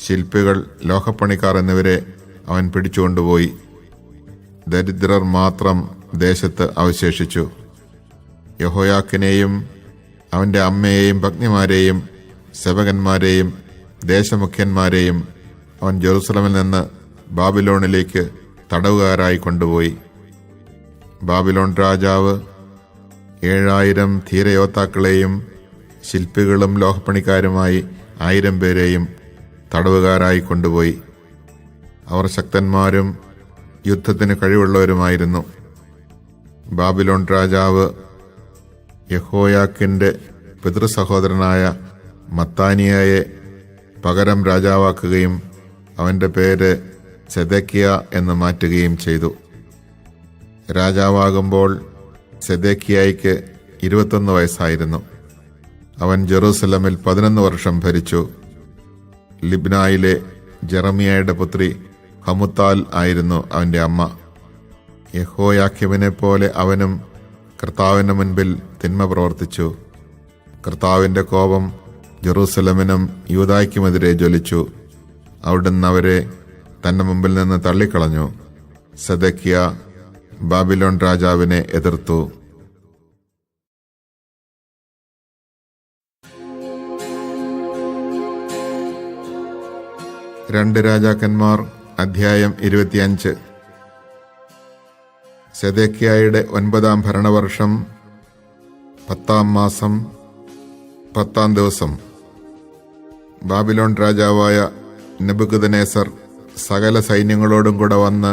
S1: ശില്പികൾ, ലോഹപ്പണിക്കാർ എന്നിവരെ അവൻ പിടിച്ചുകൊണ്ടുപോയി. ദരിദ്രർ മാത്രം ദേശത്ത് അവശേഷിച്ചു. യഹോയാക്കിനെയും അവന്റെ അമ്മയെയും പത്നിമാരെയും സേവകന്മാരെയും ദേശമുഖ്യന്മാരെയും അവൻ ജെറൂസലമിൽ നിന്ന് ബാബിലോണിലേക്ക് തടവുകാരായി കൊണ്ടുപോയി. ബാബിലോൺ രാജാവ് 7,000 ധീരയോദ്ധാക്കളെയും ശില്പികളും ലോഹപ്പണിക്കാരുമായി 1,000 പേരെയും തടവുകാരായി കൊണ്ടുപോയി. അവർ ശക്തന്മാരും യുദ്ധത്തിന് കഴിവുള്ളവരുമായിരുന്നു. ബാബിലോൺ രാജാവ് യഹോയാക്കിന്റെ പിതൃസഹോദരനായ മത്താനിയയെ പകരം രാജാവാക്കുകയും അവന്റെ പേര് സെദേക്കിയ എന്ന് മാറ്റുകയും ചെയ്തു. രാജാവാകുമ്പോൾ സെദേക്കിയായ്ക്ക് 21 വയസ്സായിരുന്നു. അവൻ ജെറൂസലമിൽ 11 വർഷം ഭരിച്ചു. ലിബ്നായിലെ ജെറമിയായുടെ പുത്രി ഹമുത്താൽ ആയിരുന്നു അവന്റെ അമ്മ. യഹോയാക്കീമിനെ പോലെ അവനും കർത്താവിന്റെ മുൻപിൽ തിന്മ പ്രവർത്തിച്ചു. കർത്താവിന്റെ കോപം ജെറൂസലമിനും യൂദായ്ക്കുമെതിരെ ജ്വലിച്ചു. അവിടുന്ന് അവരെ തന്റെ മുമ്പിൽ നിന്ന് തള്ളിക്കളഞ്ഞു. സെദക്കിയ ബാബിലോൺ രാജാവിനെ എതിർത്തു. രണ്ട് രാജാക്കന്മാർ അധ്യായം 25. സെദേക്കിയായുടെ 9ാം ഭരണവർഷം 10ാം മാസം 10ാം ദിവസം ബാബിലോൺ രാജാവായ നെബൂഖദ്നേസർ സകല സൈന്യങ്ങളോടും കൂടെ വന്ന്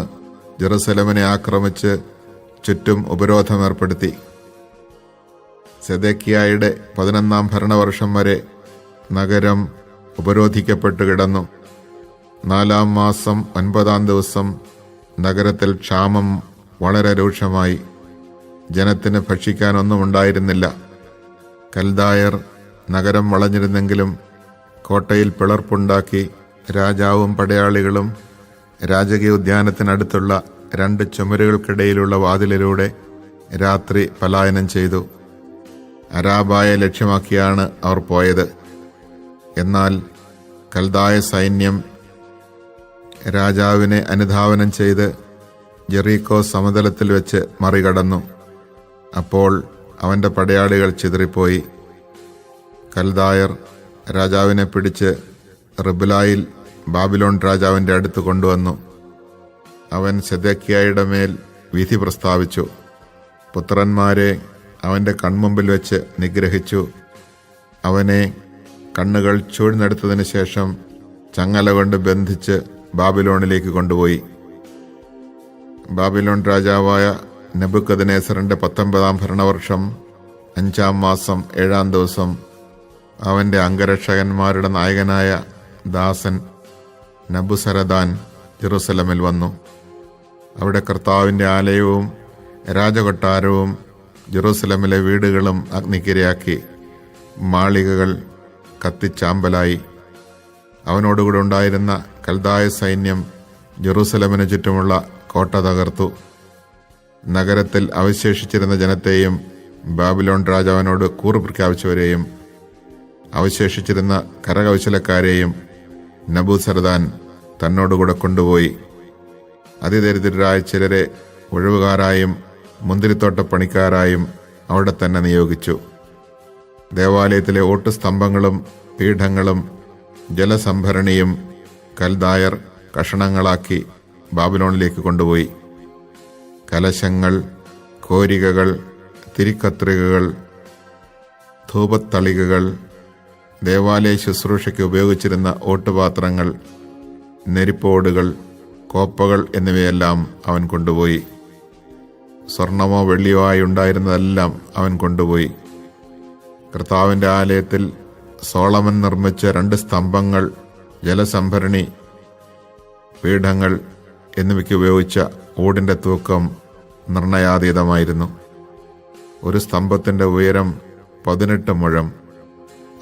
S1: ജെറൂസലമിനെ ആക്രമിച്ച് ചുറ്റും ഉപരോധം ഏർപ്പെടുത്തി. സെദേക്കിയായുടെ 11ാം ഭരണവർഷം വരെ നഗരം ഉപരോധിക്കപ്പെട്ടു കിടന്നു. 4ാം മാസം 9ാം ദിവസം നഗരത്തിൽ ക്ഷാമം വളരെ രൂക്ഷമായി. ജനത്തിന് ഭക്ഷിക്കാനൊന്നും ഉണ്ടായിരുന്നില്ല. കൽദായർ നഗരം വളഞ്ഞിരുന്നെങ്കിലും കോട്ടയിൽ പിളർപ്പുണ്ടാക്കി രാജാവും പടയാളികളും രാജകീയ ഉദ്യാനത്തിനടുത്തുള്ള 2 ചുമരുകൾക്കിടയിലുള്ള വാതിലിലൂടെ രാത്രി പലായനം ചെയ്തു. അരാബായെ ലക്ഷ്യമാക്കിയാണ് അവർ പോയത്. എന്നാൽ കൽദായ സൈന്യം രാജാവിനെ അനുധാവനം ചെയ്ത് ജെറീക്കോ സമതലത്തിൽ വെച്ച് മറികടന്നു. അപ്പോൾ അവന്റെ പടയാളികൾ ചിതറിപ്പോയി. കൽദായർ രാജാവിനെ പിടിച്ച് റിബ്ലായിൽ ബാബിലോൺ രാജാവിന്റെ അടുത്ത് കൊണ്ടുവന്നു. അവൻ സെദേക്കിയായുടെ മേൽ വിധി പ്രസ്താവിച്ചു. പുത്രന്മാരെ അവന്റെ കൺമുമ്പിൽ വെച്ച് നിഗ്രഹിച്ചു. അവനെ കണ്ണുകൾ ചൂഴ്ന്നെടുത്തതിന് ശേഷം ചങ്ങല കൊണ്ട് ബന്ധിച്ച് ബാബിലോണിലേക്ക് കൊണ്ടുപോയി. ബാബിലോൺ രാജാവായ നെബൂഖദ്നേസറിന്റെ 19 ഭരണവർഷം 5 മാസം 7 ദിവസം അവന്റെ അംഗരക്ഷകന്മാരുടെ നായകനായ ദാസൻ നബുസരദാൻ ജെറുസലമിൽ വന്നു. അവിടെ കർത്താവിന്റെ ആലയവും രാജകൊട്ടാരവും ജെറുസലമിലെ വീടുകളും അഗ്നിക്കിരയാക്കി. മാളികകൾ കത്തിച്ചാമ്പലായി. അവനോടുകൂടെ ഉണ്ടായിരുന്ന കൽദായ സൈന്യം ജെറുസലമിന് ചുറ്റുമുള്ള കോട്ട തകർത്തു. നഗരത്തിൽ അവശേഷിച്ചിരുന്ന ജനത്തെയും ബാബിലോൺ രാജാവിനോട് കൂറ് പ്രഖ്യാപിച്ചവരെയും അവശേഷിച്ചിരുന്ന കരകൗശലക്കാരെയും നബൂസർദാൻ തന്നോടുകൂടെ കൊണ്ടുപോയി. അതിദരിദ്രരായ ചിലരെ ഒഴിവുകാരായും മുന്തിരിത്തോട്ട പണിക്കാരായും അവിടെ തന്നെ നിയോഗിച്ചു. ദേവാലയത്തിലെ ഓട്ടുസ്തംഭങ്ങളും പീഠങ്ങളും ജലസംഭരണിയും കൽദായർ കഷണങ്ങളാക്കി ബാബിലോണിലേക്ക് കൊണ്ടുപോയി. കലശങ്ങൾ, കോരികകൾ, തിരിക്കത്രികകൾ, ധൂപത്തളികകൾ, ദേവാലയ ശുശ്രൂഷയ്ക്ക് ഉപയോഗിച്ചിരുന്ന ഓട്ടുപാത്രങ്ങൾ, നെരിപ്പോടുകൾ, കോപ്പകൾ എന്നിവയെല്ലാം അവൻ കൊണ്ടുപോയി. സ്വർണമോ വെള്ളിയോ ആയി ഉണ്ടായിരുന്നതെല്ലാം അവൻ കൊണ്ടുപോയി. കർത്താവിന്റെ ആലയത്തിൽ സോളമൻ നിർമ്മിച്ച 2 സ്തംഭങ്ങൾ, ജലസംഭരണി, പീഠങ്ങൾ എന്നിവയ്ക്ക് ഉപയോഗിച്ച ഓടിന്റെ തൂക്കം നിർണയാതീതമായിരുന്നു. ഒരു സ്തംഭത്തിന്റെ ഉയരം 18 മുഴം.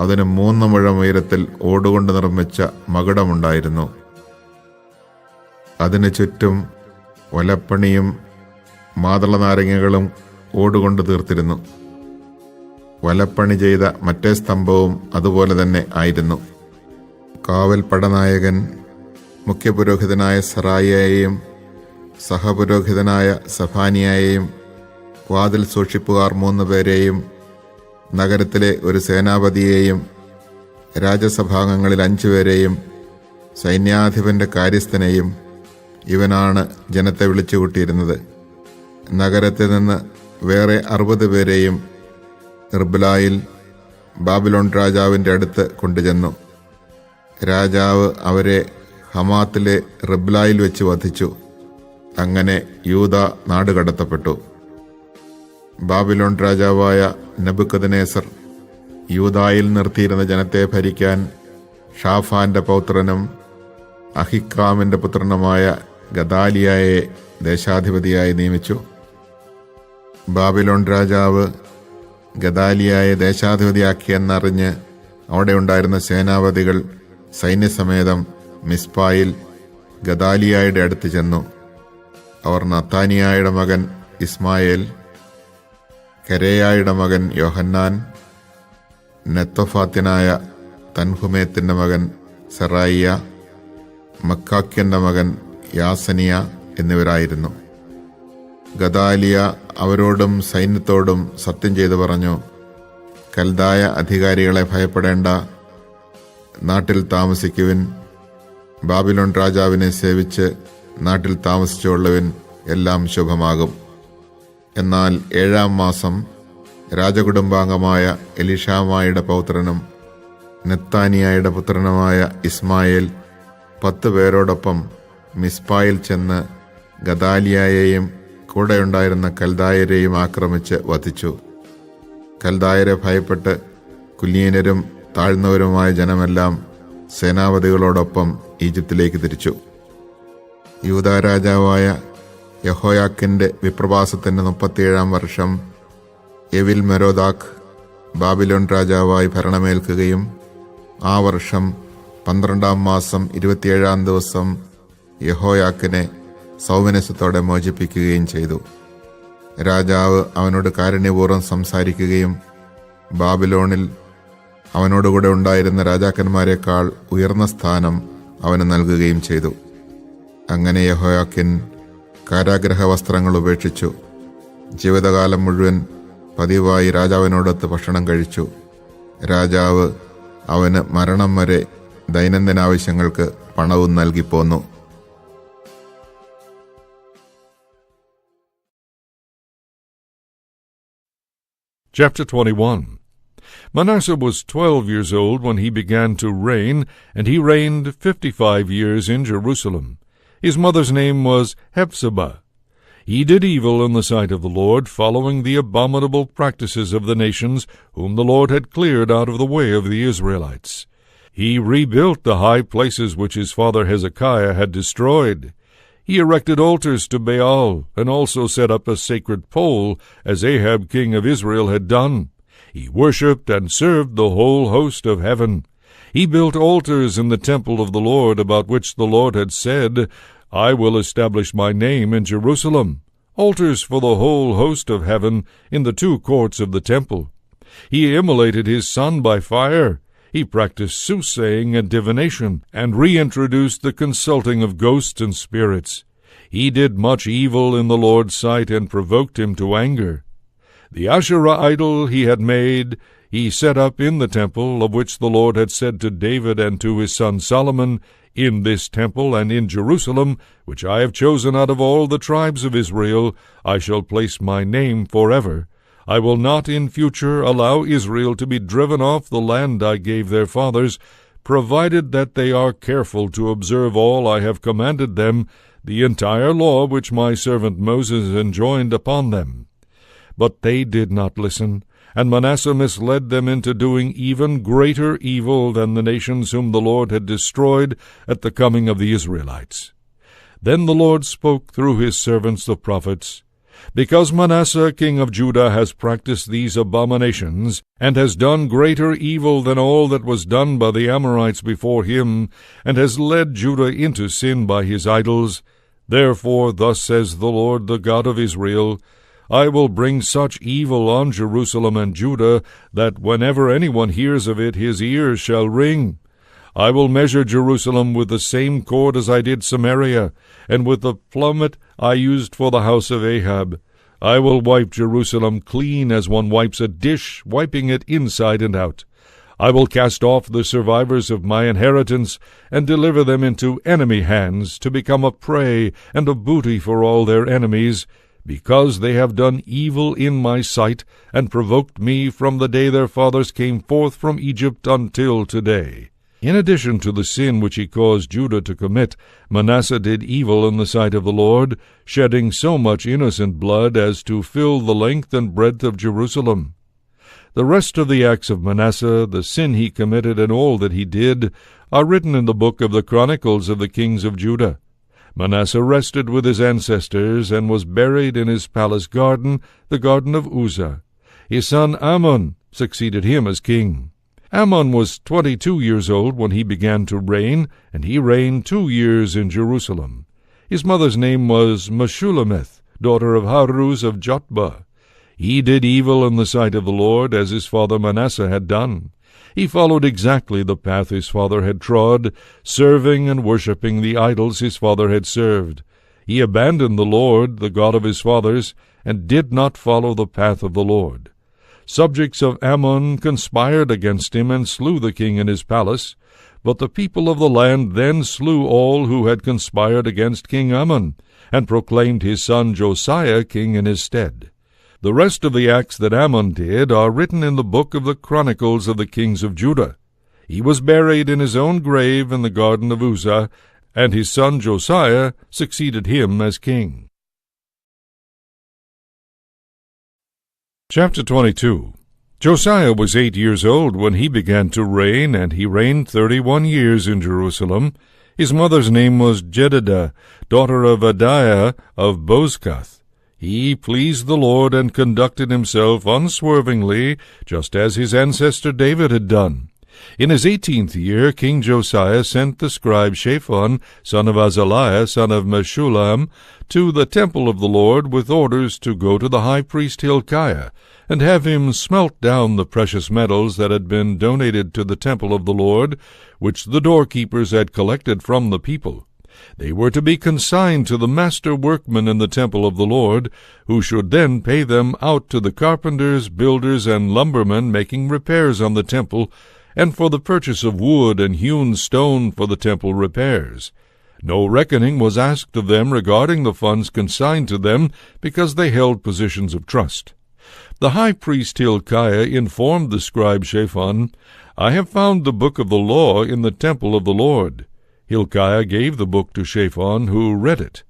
S1: അതിന് 3 മുഴം ഉയരത്തിൽ ഓടുകൊണ്ട് നിർമ്മിച്ച മകുടമുണ്ടായിരുന്നു. അതിന് ചുറ്റും വലപ്പണിയും മാതള നാരങ്ങകളും ഓടുകൊണ്ട് തീർത്തിരുന്നു. വലപ്പണി ചെയ്ത മറ്റേ സ്തംഭവും അതുപോലെ തന്നെ ആയിരുന്നു. കാവൽ പടനായകൻ മുഖ്യപുരോഹിതനായ സറായിയെയും സഹപുരോഹിതനായ സഫാനിയെയും വാതിൽ സൂക്ഷിപ്പുകാർ 3 പേരെയും നഗരത്തിലെ ഒരു സേനാപതിയെയും രാജസഭാംഗങ്ങളിൽ 5 പേരെയും സൈന്യാധിപന്റെ കാര്യസ്ഥനെയും ഇവനാണ് ജനത്തെ വിളിച്ചുകൂട്ടിയിരുന്നത്. നഗരത്തിൽ നിന്ന് വേറെ 60 പേരെയും റിബ്ലായിൽ ബാബിലോൺ രാജാവിന്റെ അടുത്ത് കൊണ്ടുചെന്നു. രാജാവ് അവരെ ഹമാത്തിലെ റിബ്ലായിൽ വെച്ച് വധിച്ചു. അങ്ങനെ യൂദ നാടുകടത്തപ്പെട്ടു. ബാബിലോൺ രാജാവായ നെബൂഖദ്നേസർ യൂദായിൽ നിർത്തിയിരുന്ന ജനത്തെ ഭരിക്കാൻ ഷാഫാന്റെ പൗത്രനും അഹിക്കാമിന്റെ പുത്രനുമായ ഗദാലിയായെ ദേശാധിപതിയായി നിയമിച്ചു. ബാബിലോൺ രാജാവ് ഗദാലിയായെ ദേശാധിപതിയാക്കിയെന്നറിഞ്ഞ് അവിടെ ഉണ്ടായിരുന്ന സേനാപതികൾ സൈന്യസമേതം മിസ്പായിൽ ഗദാലിയായുടെ അടുത്ത് ചെന്നു. അവർ നത്താനിയായുടെ മകൻ ഇസ്മായേൽ, കരേയായുടെ മകൻ യോഹന്നാൻ, നെത്തോഫാത്യനായ തൻഹുമേത്തിന്റെ മകൻ സെറായിയ, മക്കാക്യന്റെ മകൻ യാസനിയ എന്നിവരായിരുന്നു. ഗദാലിയ അവരോടും സൈന്യത്തോടും സത്യം ചെയ്തു പറഞ്ഞു, കൽദായ അധികാരികളെ ഭയപ്പെടേണ്ട, നാട്ടിൽ താമസിക്കുവിൻ. ബാബിലോൺ രാജാവിനെ സേവിച്ച് നാട്ടിൽ താമസിച്ചുള്ളവൻ എല്ലാം ശുഭമാകും. എന്നാൽ 7 മാസം രാജകുടുംബാംഗമായ എലിഷാമായുടെ പൗത്രനും നെത്താനിയായുടെ പുത്രനുമായ ഇസ്മായേൽ 10 പേരോടൊപ്പം മിസ്പായിൽ ചെന്ന് ഗദാലിയായെയും കൂടെയുണ്ടായിരുന്ന കൽദായരെയും ആക്രമിച്ച് വധിച്ചു. കൽദായരെ ഭയപ്പെട്ട് കുലീനരും താഴ്ന്നവരുമായ ജനമെല്ലാം സേനാപതികളോടൊപ്പം ഈജിപ്തിലേക്ക് തിരിച്ചു. യൂദാ രാജാവായ യഹോയാക്കിന്റെ വിപ്രവാസത്തിന്റെ 37 വർഷം എവിൽ മെരോദാക്ക് ബാബിലോൺ രാജാവായി ഭരണമേൽക്കുകയും ആ വർഷം 12 മാസം 27 ദിവസം യഹോയാക്കിനെ സൗമനസ്യത്തോടെ മോചിപ്പിക്കുകയും ചെയ്തു. രാജാവ് അവനോട് കാരുണ്യപൂർവ്വം സംസാരിക്കുകയും ബാബിലോണിൽ അവനോടുകൂടെ ഉണ്ടായിരുന്ന രാജാക്കന്മാരെക്കാൾ ഉയർന്ന സ്ഥാനം അവന് നൽകുകയും ചെയ്തു. അങ്ങനെ യഹോയാക്കിൻ കാരാഗ്രഹ വസ്ത്രങ്ങൾ ഉപേക്ഷിച്ചു. ജീവിതകാലം മുഴുവൻ പതിവായി രാജാവിനോടൊത്ത് ഭക്ഷണം കഴിച്ചു. രാജാവ് അവന് മരണം വരെ ദൈനംദിന ആവശ്യങ്ങൾക്ക് പണവും നൽകിപ്പോന്നു.
S2: Chapter 21. Manasseh was 12 years old when he began to reign, and he reigned 55 years in Jerusalem. His mother's name was Hephzibah. He did evil in the sight of the Lord, following the abominable practices of the nations whom the Lord had cleared out of the way of the Israelites. He rebuilt the high places which his father Hezekiah had destroyed. He erected altars to Baal, and also set up a sacred pole, as Ahab king of Israel had done. He worshipped and served the whole host of heaven. He built altars in the temple of the Lord, about which the Lord had said, I will establish my name in Jerusalem, altars for the whole host of heaven in the 2 courts of the temple. He immolated his son by fire. He practiced soothsaying and divination, and reintroduced the consulting of ghosts and spirits. He did much evil in the Lord's sight, and provoked him to anger. The Asherah idol he had made, he set up in the temple, of which the Lord had said to David and to his son Solomon, In this temple and in Jerusalem, which I have chosen out of all the tribes of Israel, I shall place my name forever. I will not in future allow Israel to be driven off the land I gave their fathers, provided that they are careful to observe all I have commanded them, the entire law which my servant Moses enjoined upon them. But they did not listen, and Manasseh misled them into doing even greater evil than the nations whom the Lord had destroyed at the coming of the Israelites. Then the Lord spoke through his servants the prophets, Because Manasseh king of Judah has practiced these abominations, and has done greater evil than all that was done by the Amorites before him, and has led Judah into sin by his idols, therefore thus says the Lord, the God of Israel, I will bring such evil on Jerusalem and Judah, that whenever anyone hears of it, his ears shall ring. I will measure Jerusalem with the same cord as I did Samaria, and with the plummet I used for the house of Ahab. I will wipe Jerusalem clean as one wipes a dish, wiping it inside and out. I will cast off the survivors of my inheritance, and deliver them into enemy hands, to become a prey and a booty for all their enemies, because they have done evil in my sight, and provoked me from the day their fathers came forth from Egypt until today. In addition to the sin which he caused Judah to commit, Manasseh did evil in the sight of the Lord, shedding so much innocent blood as to fill the length and breadth of Jerusalem. The rest of the acts of Manasseh, the sin he committed, and all that he did, are written in the book of the Chronicles of the kings of Judah. Manasseh rested with his ancestors, and was buried in his palace garden, the garden of Uzzah. His son Amon succeeded him as king. Amon was 22 years old when he began to reign, and he reigned 2 years in Jerusalem. His mother's name was Meshullemeth, daughter of Haruz of Jotbah. He did evil in the sight of the Lord, as his father Manasseh had done. He followed exactly the path his father had trod, serving and worshipping the idols his father had served. He abandoned the Lord, the God of his fathers, and did not follow the path of the Lord. Subjects of Ammon conspired against him, and slew the king in his palace. But the people of the land then slew all who had conspired against King Ammon, and proclaimed his son Josiah king in his stead. The rest of the acts that Ammon did are written in the book of the Chronicles of the kings of Judah. He was buried in his own grave in the garden of Uzzah, and his son Josiah succeeded him as king. Chapter 22. Josiah was 8 years old when he began to reign, and he reigned 31 years in Jerusalem. His mother's name was Jedidah, daughter of Adiah of Bozkath. He pleased the Lord and conducted himself unswervingly, just as his ancestor David had done. In his 18th year, King Josiah sent the scribe Shaphan, son of Azaliah, son of Meshullam, to the temple of the Lord with orders to go to the high priest Hilkiah, and have him smelt down the precious metals that had been donated to the temple of the Lord, which the doorkeepers had collected from the people. They were to be consigned to the master workmen in the temple of the Lord, who should then pay them out to the carpenters, builders, and lumbermen making repairs on the temple, and for the purchase of wood and hewn stone for the temple repairs. No reckoning was asked of them regarding the funds consigned to them, because they held positions of trust. The high priest Hilkiah informed the scribe Shaphan, "I have found the book of the law in the temple of the Lord." Hilkiah gave the book to Shaphan, who read it.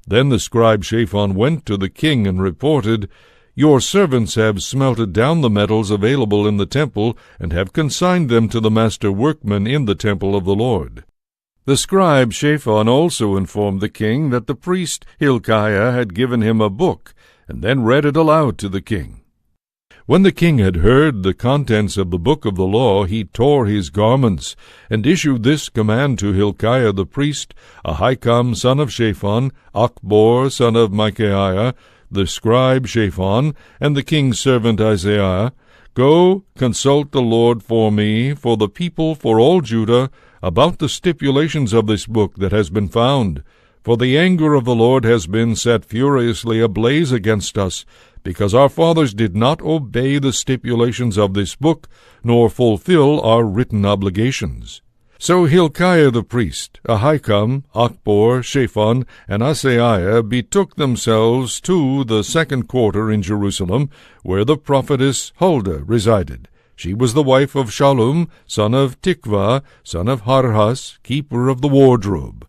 S2: Then the scribe Shaphan went to the king and reported, "Your servants have smelted down the metals available in the temple, and have consigned them to the master workmen in the temple of the Lord." The scribe Shaphan also informed the king that the priest Hilkiah had given him a book, and then read it aloud to the king. When the king had heard the contents of the book of the law, he tore his garments, and issued this command to Hilkiah the priest, Ahikam son of Shaphan, Achbor son of Micaiah, the scribe Shaphan, and the king's servant Isaiah, "Go, consult the Lord for me, for the people, for all Judah, about the stipulations of this book that has been found. For the anger of the Lord has been set furiously ablaze against us, because our fathers did not obey the stipulations of this book, nor fulfill our written obligations." So Hilkiah the priest, Ahikam, Achbor, Shaphan, and Isaiah betook themselves to the second quarter in Jerusalem, where the prophetess Huldah resided. She was the wife of Shallum, son of Tikvah, son of Harhas, keeper of the wardrobe.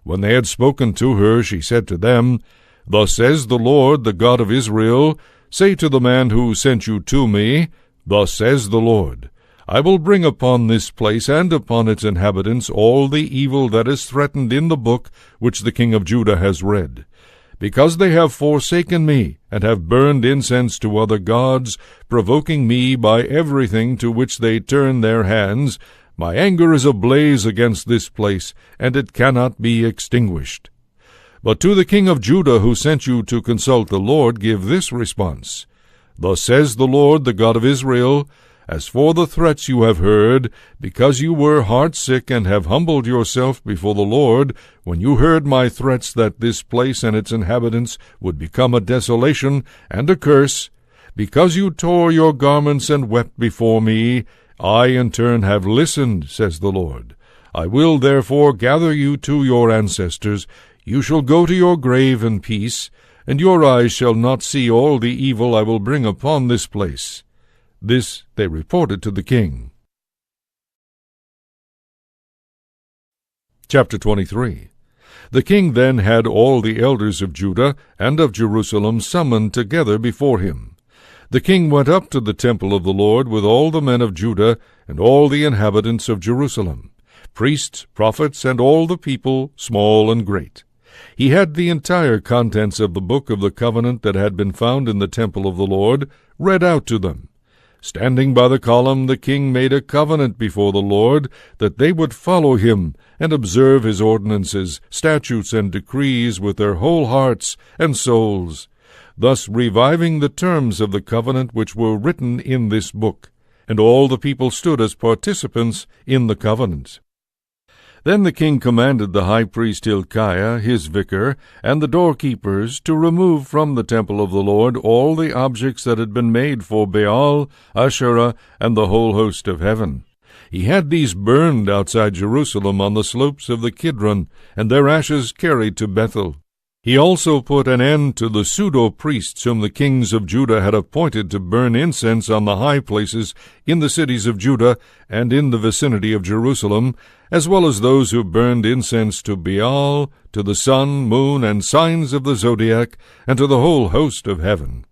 S2: When they had spoken to her, she said to them, "Thus says the Lord, the God of Israel, say to the man who sent you to me, Thus says the Lord, I will bring upon this place and upon its inhabitants all the evil that is threatened in the book which the king of Judah has read. Because they have forsaken me, and have burned incense to other gods, provoking me by everything to which they turn their hands, my anger is ablaze against this place, and it cannot be extinguished. But to the king of Judah who sent you to consult the Lord, give this response. Thus says the Lord, the God of Israel, As for the threats you have heard, because you were heartsick and have humbled yourself before the Lord, when you heard my threats that this place and its inhabitants would become a desolation and a curse, because you tore your garments and wept before me, I in turn have listened, says the Lord. I will therefore gather you to your ancestors. You shall go to your grave in peace, and your eyes shall not see all the evil I will bring upon this place. This they reported to the king. Chapter 23. The king then had all the elders of Judah and of Jerusalem summoned together before him. The king went up to the temple of the Lord with all the men of Judah and all the inhabitants of Jerusalem, priests, prophets, and all the people, small and great. He had the entire contents of the book of the covenant that had been found in the temple of the Lord read out to them. Standing by the column, the king made a covenant before the Lord that they would follow him and observe his ordinances, statutes, and decrees with their whole hearts and souls, thus reviving the terms of the covenant which were written in this book. And all the people stood as participants in the covenant. Then the king commanded the high priest Hilkiah, his vicar, and the doorkeepers to remove from the temple of the Lord all the objects that had been made for Baal, Asherah, and the whole host of heaven. He had these burned outside Jerusalem on the slopes of the Kidron, and their ashes carried to Bethel. He also put an end to the pseudo-priests whom the kings of Judah had appointed to burn incense on the high places in the cities of Judah and in the vicinity of Jerusalem, as well as those who burned incense to Baal, to the sun, moon, and signs of the zodiac, and to the whole host of heaven.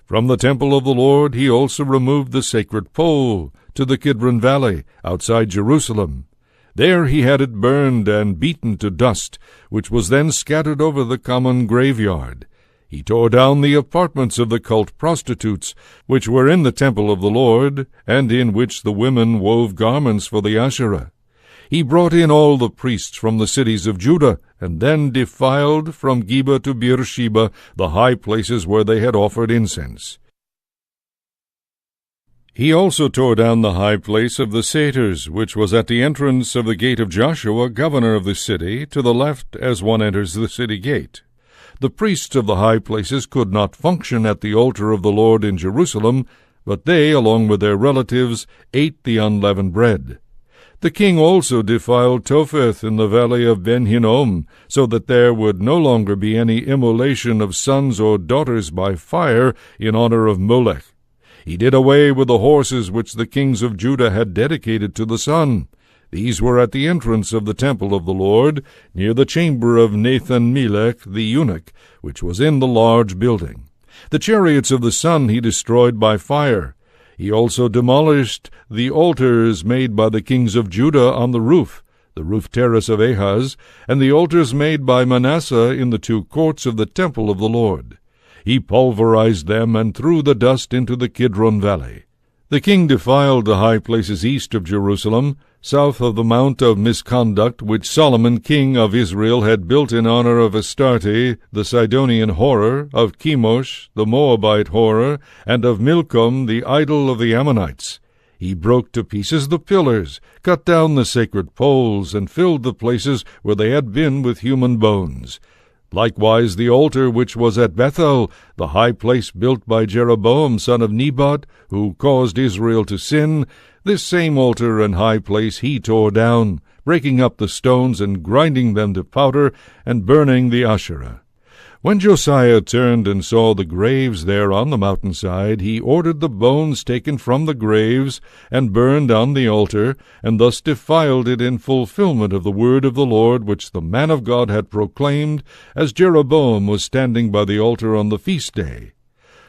S2: From the temple of the Lord he also removed the sacred pole to the Kidron valley outside Jerusalem. There he had it burned and beaten to dust, which was then scattered over the common graveyard. He tore down the apartments of the cult prostitutes, which were in the temple of the Lord, and in which the women wove garments for the Asherah. He brought in all the priests from the cities of Judah, and then defiled from Geba to Beersheba the high places where they had offered incense. He also tore down the high place of the satyrs, which was at the entrance of the gate of Joshua, governor of the city, to the left as one enters the city gate. The priests of the high places could not function at the altar of the Lord in Jerusalem, but they, along with their relatives, ate the unleavened bread. The king also defiled Topheth in the valley of Ben-Hinnom, so that there would no longer be any immolation of sons or daughters by fire in honor of Molech. He did away with the horses which the kings of Judah had dedicated to the sun. These were at the entrance of the temple of the Lord, near the chamber of Nathan-Melech the eunuch, which was in the large building. The chariots of the sun he destroyed by fire. He also demolished the altars made by the kings of Judah on the roof terrace of Ahaz, and the altars made by Manasseh in the 2 courts of the temple of the Lord. He pulverized them and threw the dust into the Kidron valley. The king defiled the high places east of Jerusalem, south of the mount of misconduct which Solomon king of Israel had built in honor of Astarte, the Sidonian whorer, of Chemosh, the Moabite whorer, and of Milcom, the idol of the Ammonites. He broke to pieces the pillars, cut down the sacred poles, and filled the places where they had been with human bones. Likewise the altar which was at Bethel, the high place built by Jeroboam son of Nebat, who caused Israel to sin, this same altar and high place he tore down, breaking up the stones and grinding them to powder, and burning the Asherah. When Josiah turned and saw the graves there on the mountainside, he ordered the bones taken from the graves, and burned on the altar, and thus defiled it in fulfillment of the word of the Lord which the man of God had proclaimed, as Jeroboam was standing by the altar on the feast day.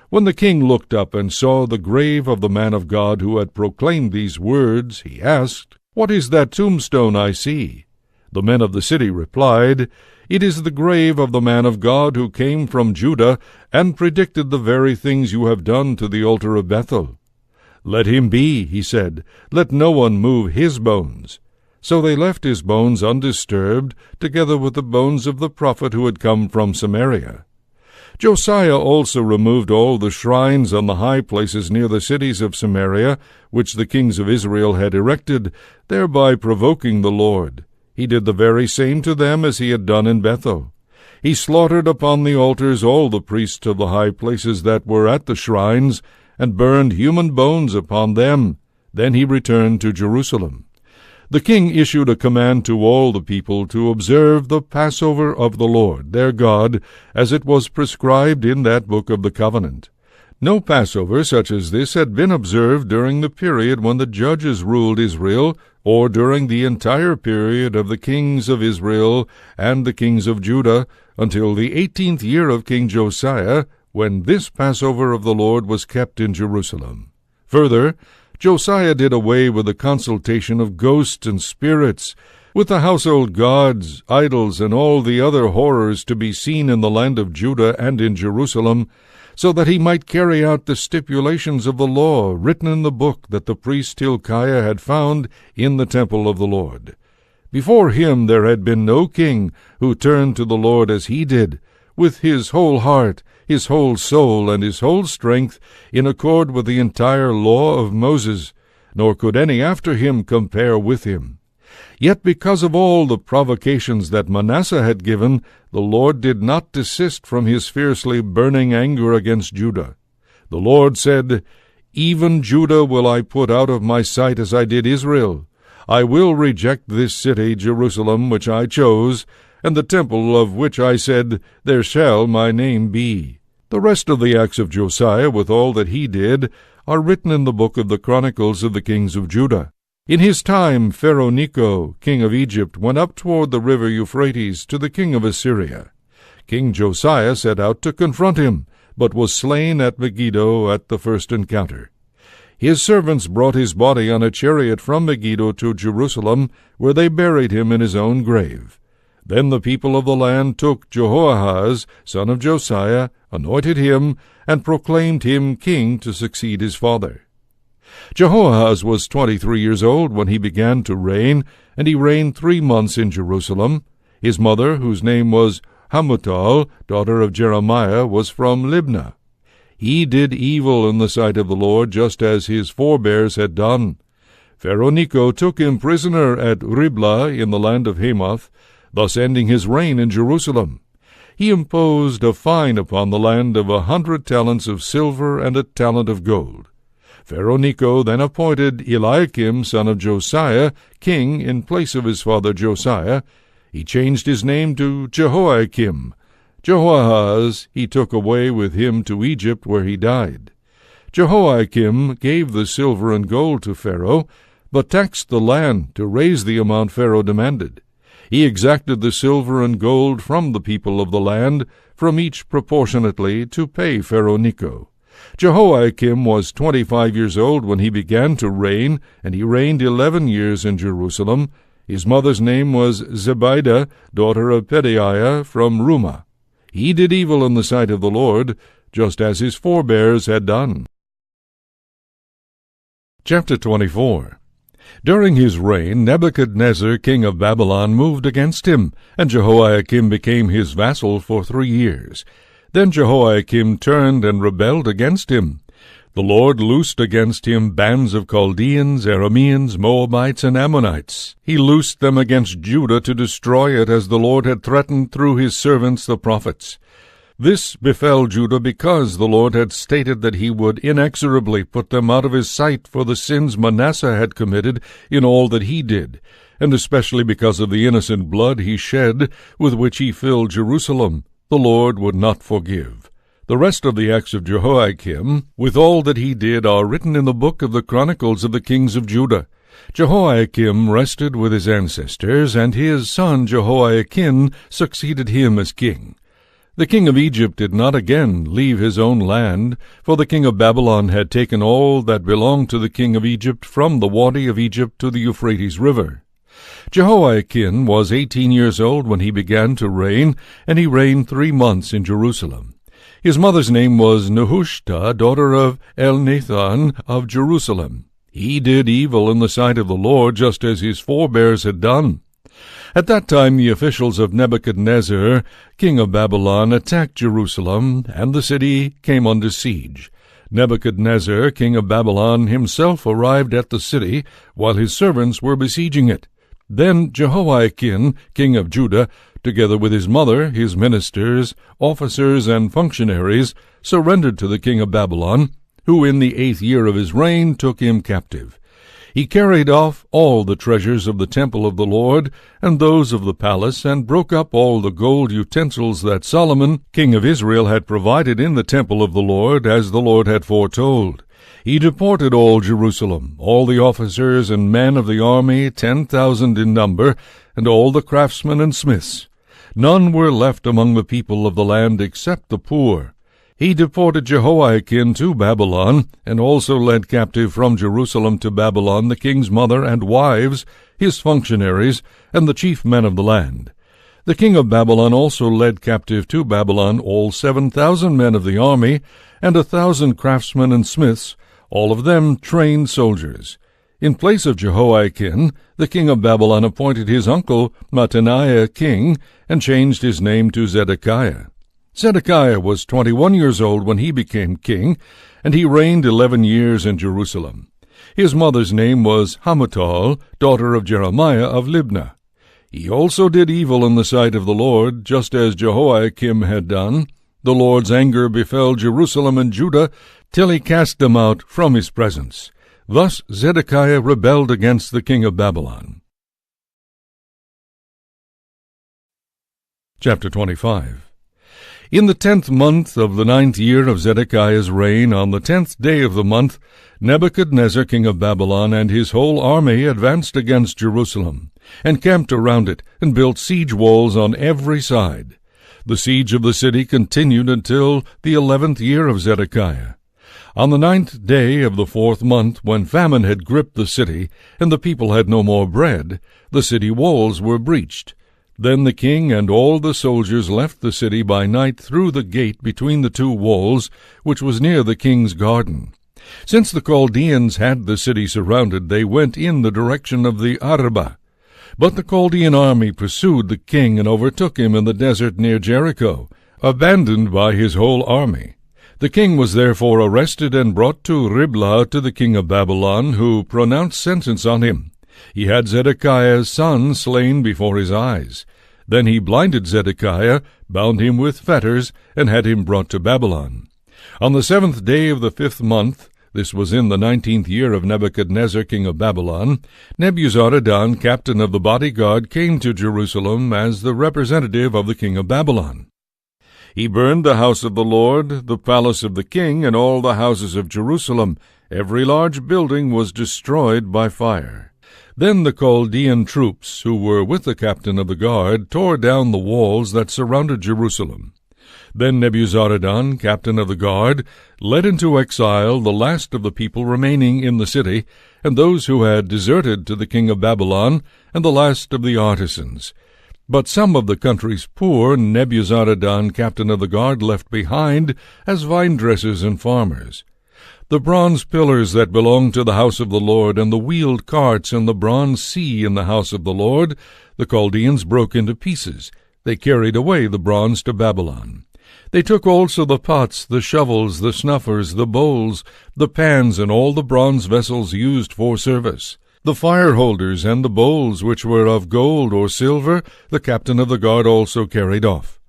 S2: When the king looked up and saw the grave of the man of God who had proclaimed these words, he asked, "What is that tombstone I see?" The men of the city replied, "It is the grave of the man of God who came from Judah, and predicted the very things you have done to the altar of Bethel." "Let him be," he said, "let no one move his bones." So they left his bones undisturbed, together with the bones of the prophet who had come from Samaria. Josiah also removed all the shrines on the high places near the cities of Samaria, which the kings of Israel had erected, thereby provoking the Lord. He did the very same to them as he had done in Bethel. He slaughtered upon the altars all the priests of the high places that were at the shrines, and burned human bones upon them. Then he returned to Jerusalem. The king issued a command to all the people to observe the Passover of the Lord, their God, as it was prescribed in that book of the covenant. No Passover such as this had been observed during the period when the judges ruled Israel, or during the entire period of the kings of Israel and the kings of Judah, until the 18th year of King Josiah, when this Passover of the Lord was kept in Jerusalem. Further, Josiah did away with the consultation of ghosts and spirits, with the household gods, idols, and all the other horrors to be seen in the land of Judah and in Jerusalem, so that he might carry out the stipulations of the law written in the book that the priest Hilkiah had found in the temple of the Lord. Before him there had been no king who turned to the Lord as he did, with his whole heart, his whole soul, and his whole strength, in accord with the entire law of Moses, nor could any after him compare with him. Yet because of all the provocations that Manasseh had given, the Lord did not desist from his fiercely burning anger against Judah. The Lord said, "Even Judah will I put out of my sight as I did Israel. I will reject this city, Jerusalem, which I chose, and the temple of which I said, There shall my name be." The rest of the acts of Josiah, with all that he did, are written in the book of the Chronicles of the kings of Judah. In his time Pharaoh Necho, king of Egypt, went up toward the river Euphrates to the king of Assyria. King Josiah set out to confront him, but was slain at Megiddo at the first encounter. His servants brought his body on a chariot from Megiddo to Jerusalem, where they buried him in his own grave. Then the people of the land took Jehoahaz, son of Josiah, anointed him, and proclaimed him king to succeed his father. Jehoahaz was 23 years old when he began to reign, and he reigned 3 months in Jerusalem. His mother, whose name was Hamutal, daughter of Jeremiah, was from Libnah. He did evil in the sight of the Lord, just as his forebears had done. Pharaoh Necho took him prisoner at Riblah in the land of Hamath, thus ending his reign in Jerusalem. He imposed a fine upon the land of 100 talents of silver and a talent of gold. Pharaoh Necho then appointed Eliakim, son of Josiah, king in place of his father Josiah. He changed his name to Jehoiakim. Jehoahaz he took away with him to Egypt, where he died. Jehoiakim gave the silver and gold to Pharaoh, but taxed the land to raise the amount Pharaoh demanded. He exacted the silver and gold from the people of the land, from each proportionately, to pay Pharaoh Necho. Jehoiakim was 25 years old when he began to reign, and he reigned 11 years in Jerusalem. His mother's name was Zebidah, daughter of Pedaiah from Rumah. He did evil in the sight of the Lord, just as his forebears had done. Chapter 24. During his reign, Nebuchadnezzar, king of Babylon, moved against him, and Jehoiakim became his vassal for 3 years. Then Jehoiakim turned and rebelled against him. The Lord loosed against him bands of Chaldeans, Arameans, Moabites, and Ammonites. He loosed them against Judah to destroy it, as the Lord had threatened through his servants the prophets. This befell Judah because the Lord had stated that he would inexorably put them out of his sight for the sins Manasseh had committed in all that he did, and especially because of the innocent blood he shed with which he filled Jerusalem. The Lord would not forgive. The rest of the acts of Jehoiakim, with all that he did, are written in the book of the Chronicles of the kings of Judah. Jehoiakim rested with his ancestors, and his son Jehoiakim succeeded him as king. The king of Egypt did not again leave his own land, for the king of Babylon had taken all that belonged to the king of Egypt from the Wadi of Egypt to the Euphrates River. Jehoiakim was 18 years old when he began to reign, and he reigned 3 months in Jerusalem. His mother's name was Nehushta, daughter of Elnathan of Jerusalem. He did evil in the sight of the Lord, just as his forebears had done. At that time the officials of Nebuchadnezzar, king of Babylon, attacked Jerusalem, and the city came under siege. Nebuchadnezzar, king of Babylon, himself arrived at the city, while his servants were besieging it. Then Jehoiakim, king of Judah, together with his mother, his ministers, officers, and functionaries, surrendered to the king of Babylon, who in the 8th year of his reign took him captive. He carried off all the treasures of the temple of the Lord, and those of the palace, and broke up all the gold utensils that Solomon, king of Israel, had provided in the temple of the Lord, as the Lord had foretold. He deported all Jerusalem, all the officers and men of the army, 10,000 in number, and all the craftsmen and smiths. None were left among the people of the land except the poor. He deported Jehoiakim to Babylon, and also led captive from Jerusalem to Babylon the king's mother and wives, his functionaries, and the chief men of the land. The king of Babylon also led captive to Babylon all 7,000 men of the army, and 1,000 craftsmen and smiths, all of them trained soldiers. In place of Jehoiakim, the king of Babylon appointed his uncle Mattaniah king, and changed his name to Zedekiah. Zedekiah was 21 years old when he became king, and he reigned 11 years in Jerusalem. His mother's name was Hamutal, daughter of Jeremiah of Libnah. He also did evil in the sight of the Lord, just as Jehoiakim had done. The Lord's anger befell Jerusalem and Judah, till he cast them out from his presence. Thus Zedekiah rebelled against the king of Babylon. Chapter 25. In the 10th month of the 9th year of Zedekiah's reign, on the 10th day of the month, Nebuchadnezzar king of Babylon and his whole army advanced against Jerusalem, and camped around it, and built siege walls on every side. The siege of the city continued until the 11th year of Zedekiah. On the 9th day of the 4th month, when famine had gripped the city, and the people had no more bread, the city walls were breached. Then the king and all the soldiers left the city by night through the gate between the 2 walls, which was near the king's garden. Since the Chaldeans had the city surrounded, they went in the direction of the Arabah. But the Chaldean army pursued the king and overtook him in the desert near Jericho, abandoned by his whole army. The king was therefore arrested and brought to Riblah to the king of Babylon, who pronounced sentence on him. He had Zedekiah's son slain before his eyes. Then he blinded Zedekiah, bound him with fetters, and had him brought to Babylon. On the 7th day of the 5th month, This was in the 19th year of Nebuchadnezzar, king of Babylon. Nebuzaradan, captain of the bodyguard, came to Jerusalem as the representative of the king of Babylon. He burned the house of the Lord, the palace of the king, and all the houses of Jerusalem. Every large building was destroyed by fire. Then the Chaldean troops, who were with the captain of the guard, tore down the walls that surrounded Jerusalem. Then Nebuzaradan, captain of the guard, led into exile the last of the people remaining in the city, and those who had deserted to the king of Babylon, and the last of the artisans. But some of the country's poor Nebuzaradan, captain of the guard, left behind as vine-dressers and farmers. The bronze pillars that belonged to the house of the Lord, and the wheeled carts and the bronze sea in the house of the Lord, the Chaldeans broke into pieces. They carried away the bronze to Babylon. They took also the pots, the shovels, the snuffers, the bowls, the pans, and all the bronze vessels used for service. The fire holders and the bowls which were of gold or silver, the captain of the guard also carried off.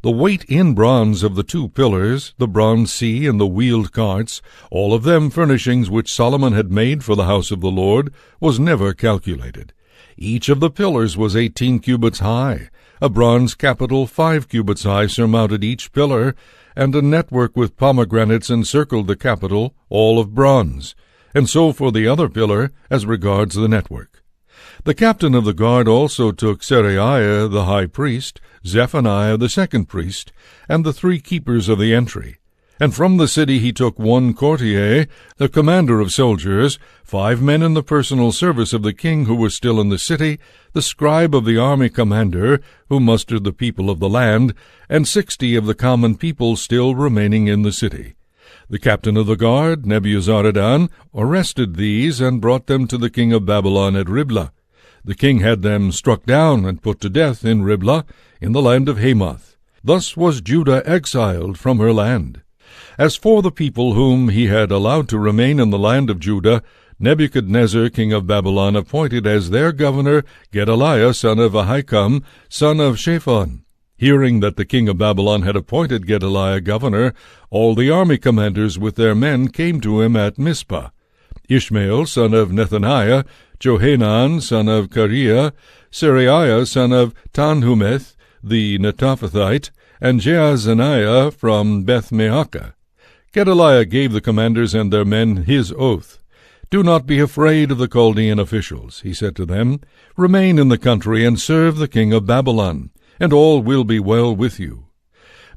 S2: The weight in bronze of the two pillars, the bronze sea and the wheeled carts, all of them furnishings which Solomon had made for the house of the Lord, was never calculated. Each of the pillars was 18 cubits high. A bronze capital 5 cubits high surmounted each pillar, and a network with pomegranates encircled the capital, all of bronze. And so for the other pillar, as regards the network. The captain of the guard also took Seraiah the high priest, Zephaniah the second priest, and the 3 keepers of the entry. And from the city he took 1 courtier, the commander of soldiers, 5 men in the personal service of the king who were still in the city, the scribe of the army commander, who mustered the people of the land, and 60 of the common people still remaining in the city. The captain of the guard, Nebuzaradan, arrested these and brought them to the king of Babylon at Riblah. The king had them struck down and put to death in Riblah, in the land of Hamath. Thus was Judah exiled from her land. As for the people whom he had allowed to remain in the land of Judah, Nebuchadnezzar, king of Babylon, appointed as their governor Gedaliah, son of Ahikam, son of Shaphan. Hearing that the king of Babylon had appointed Gedaliah governor, all the army commanders with their men came to him at Mizpah. Ishmael, son of Nethaniah, Johanan, son of Kareah, Seraiah, son of Tanhumeth, the Netophathite, and Jaazaniah from Beth-Maachah. Gedaliah gave the commanders and their men his oath. "Do not be afraid of the Chaldean officials," he said to them. "Remain in the country and serve the king of Babylon, and all will be well with you."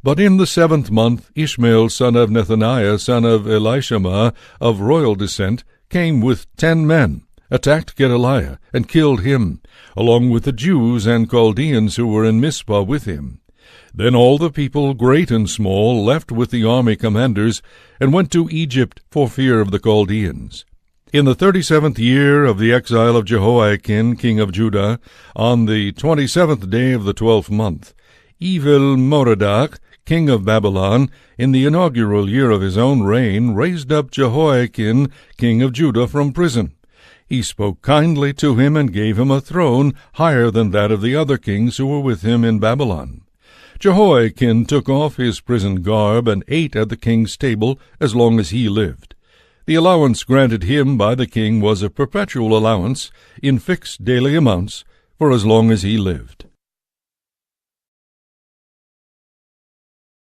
S2: But in the 7th month Ishmael, son of Nethaniah, son of Elishama, of royal descent, came with 10 men, attacked Gedaliah, and killed him, along with the Jews and Chaldeans who were in Mizpah with him. Then all the people, great and small, left with the army commanders, and went to Egypt for fear of the Chaldeans. In the 37th year of the exile of Jehoiakim, king of Judah, on the 27th day of the 12th month, Evil-Merodach, king of Babylon, in the inaugural year of his own reign, raised up Jehoiakim, king of Judah, from prison. He spoke kindly to him and gave him a throne higher than that of the other kings who were with him in Babylon. Jehoiakim took off his prison garb and ate at the king's table as long as he lived. The allowance granted him by the king was a perpetual allowance in fixed daily amounts for as long as he lived.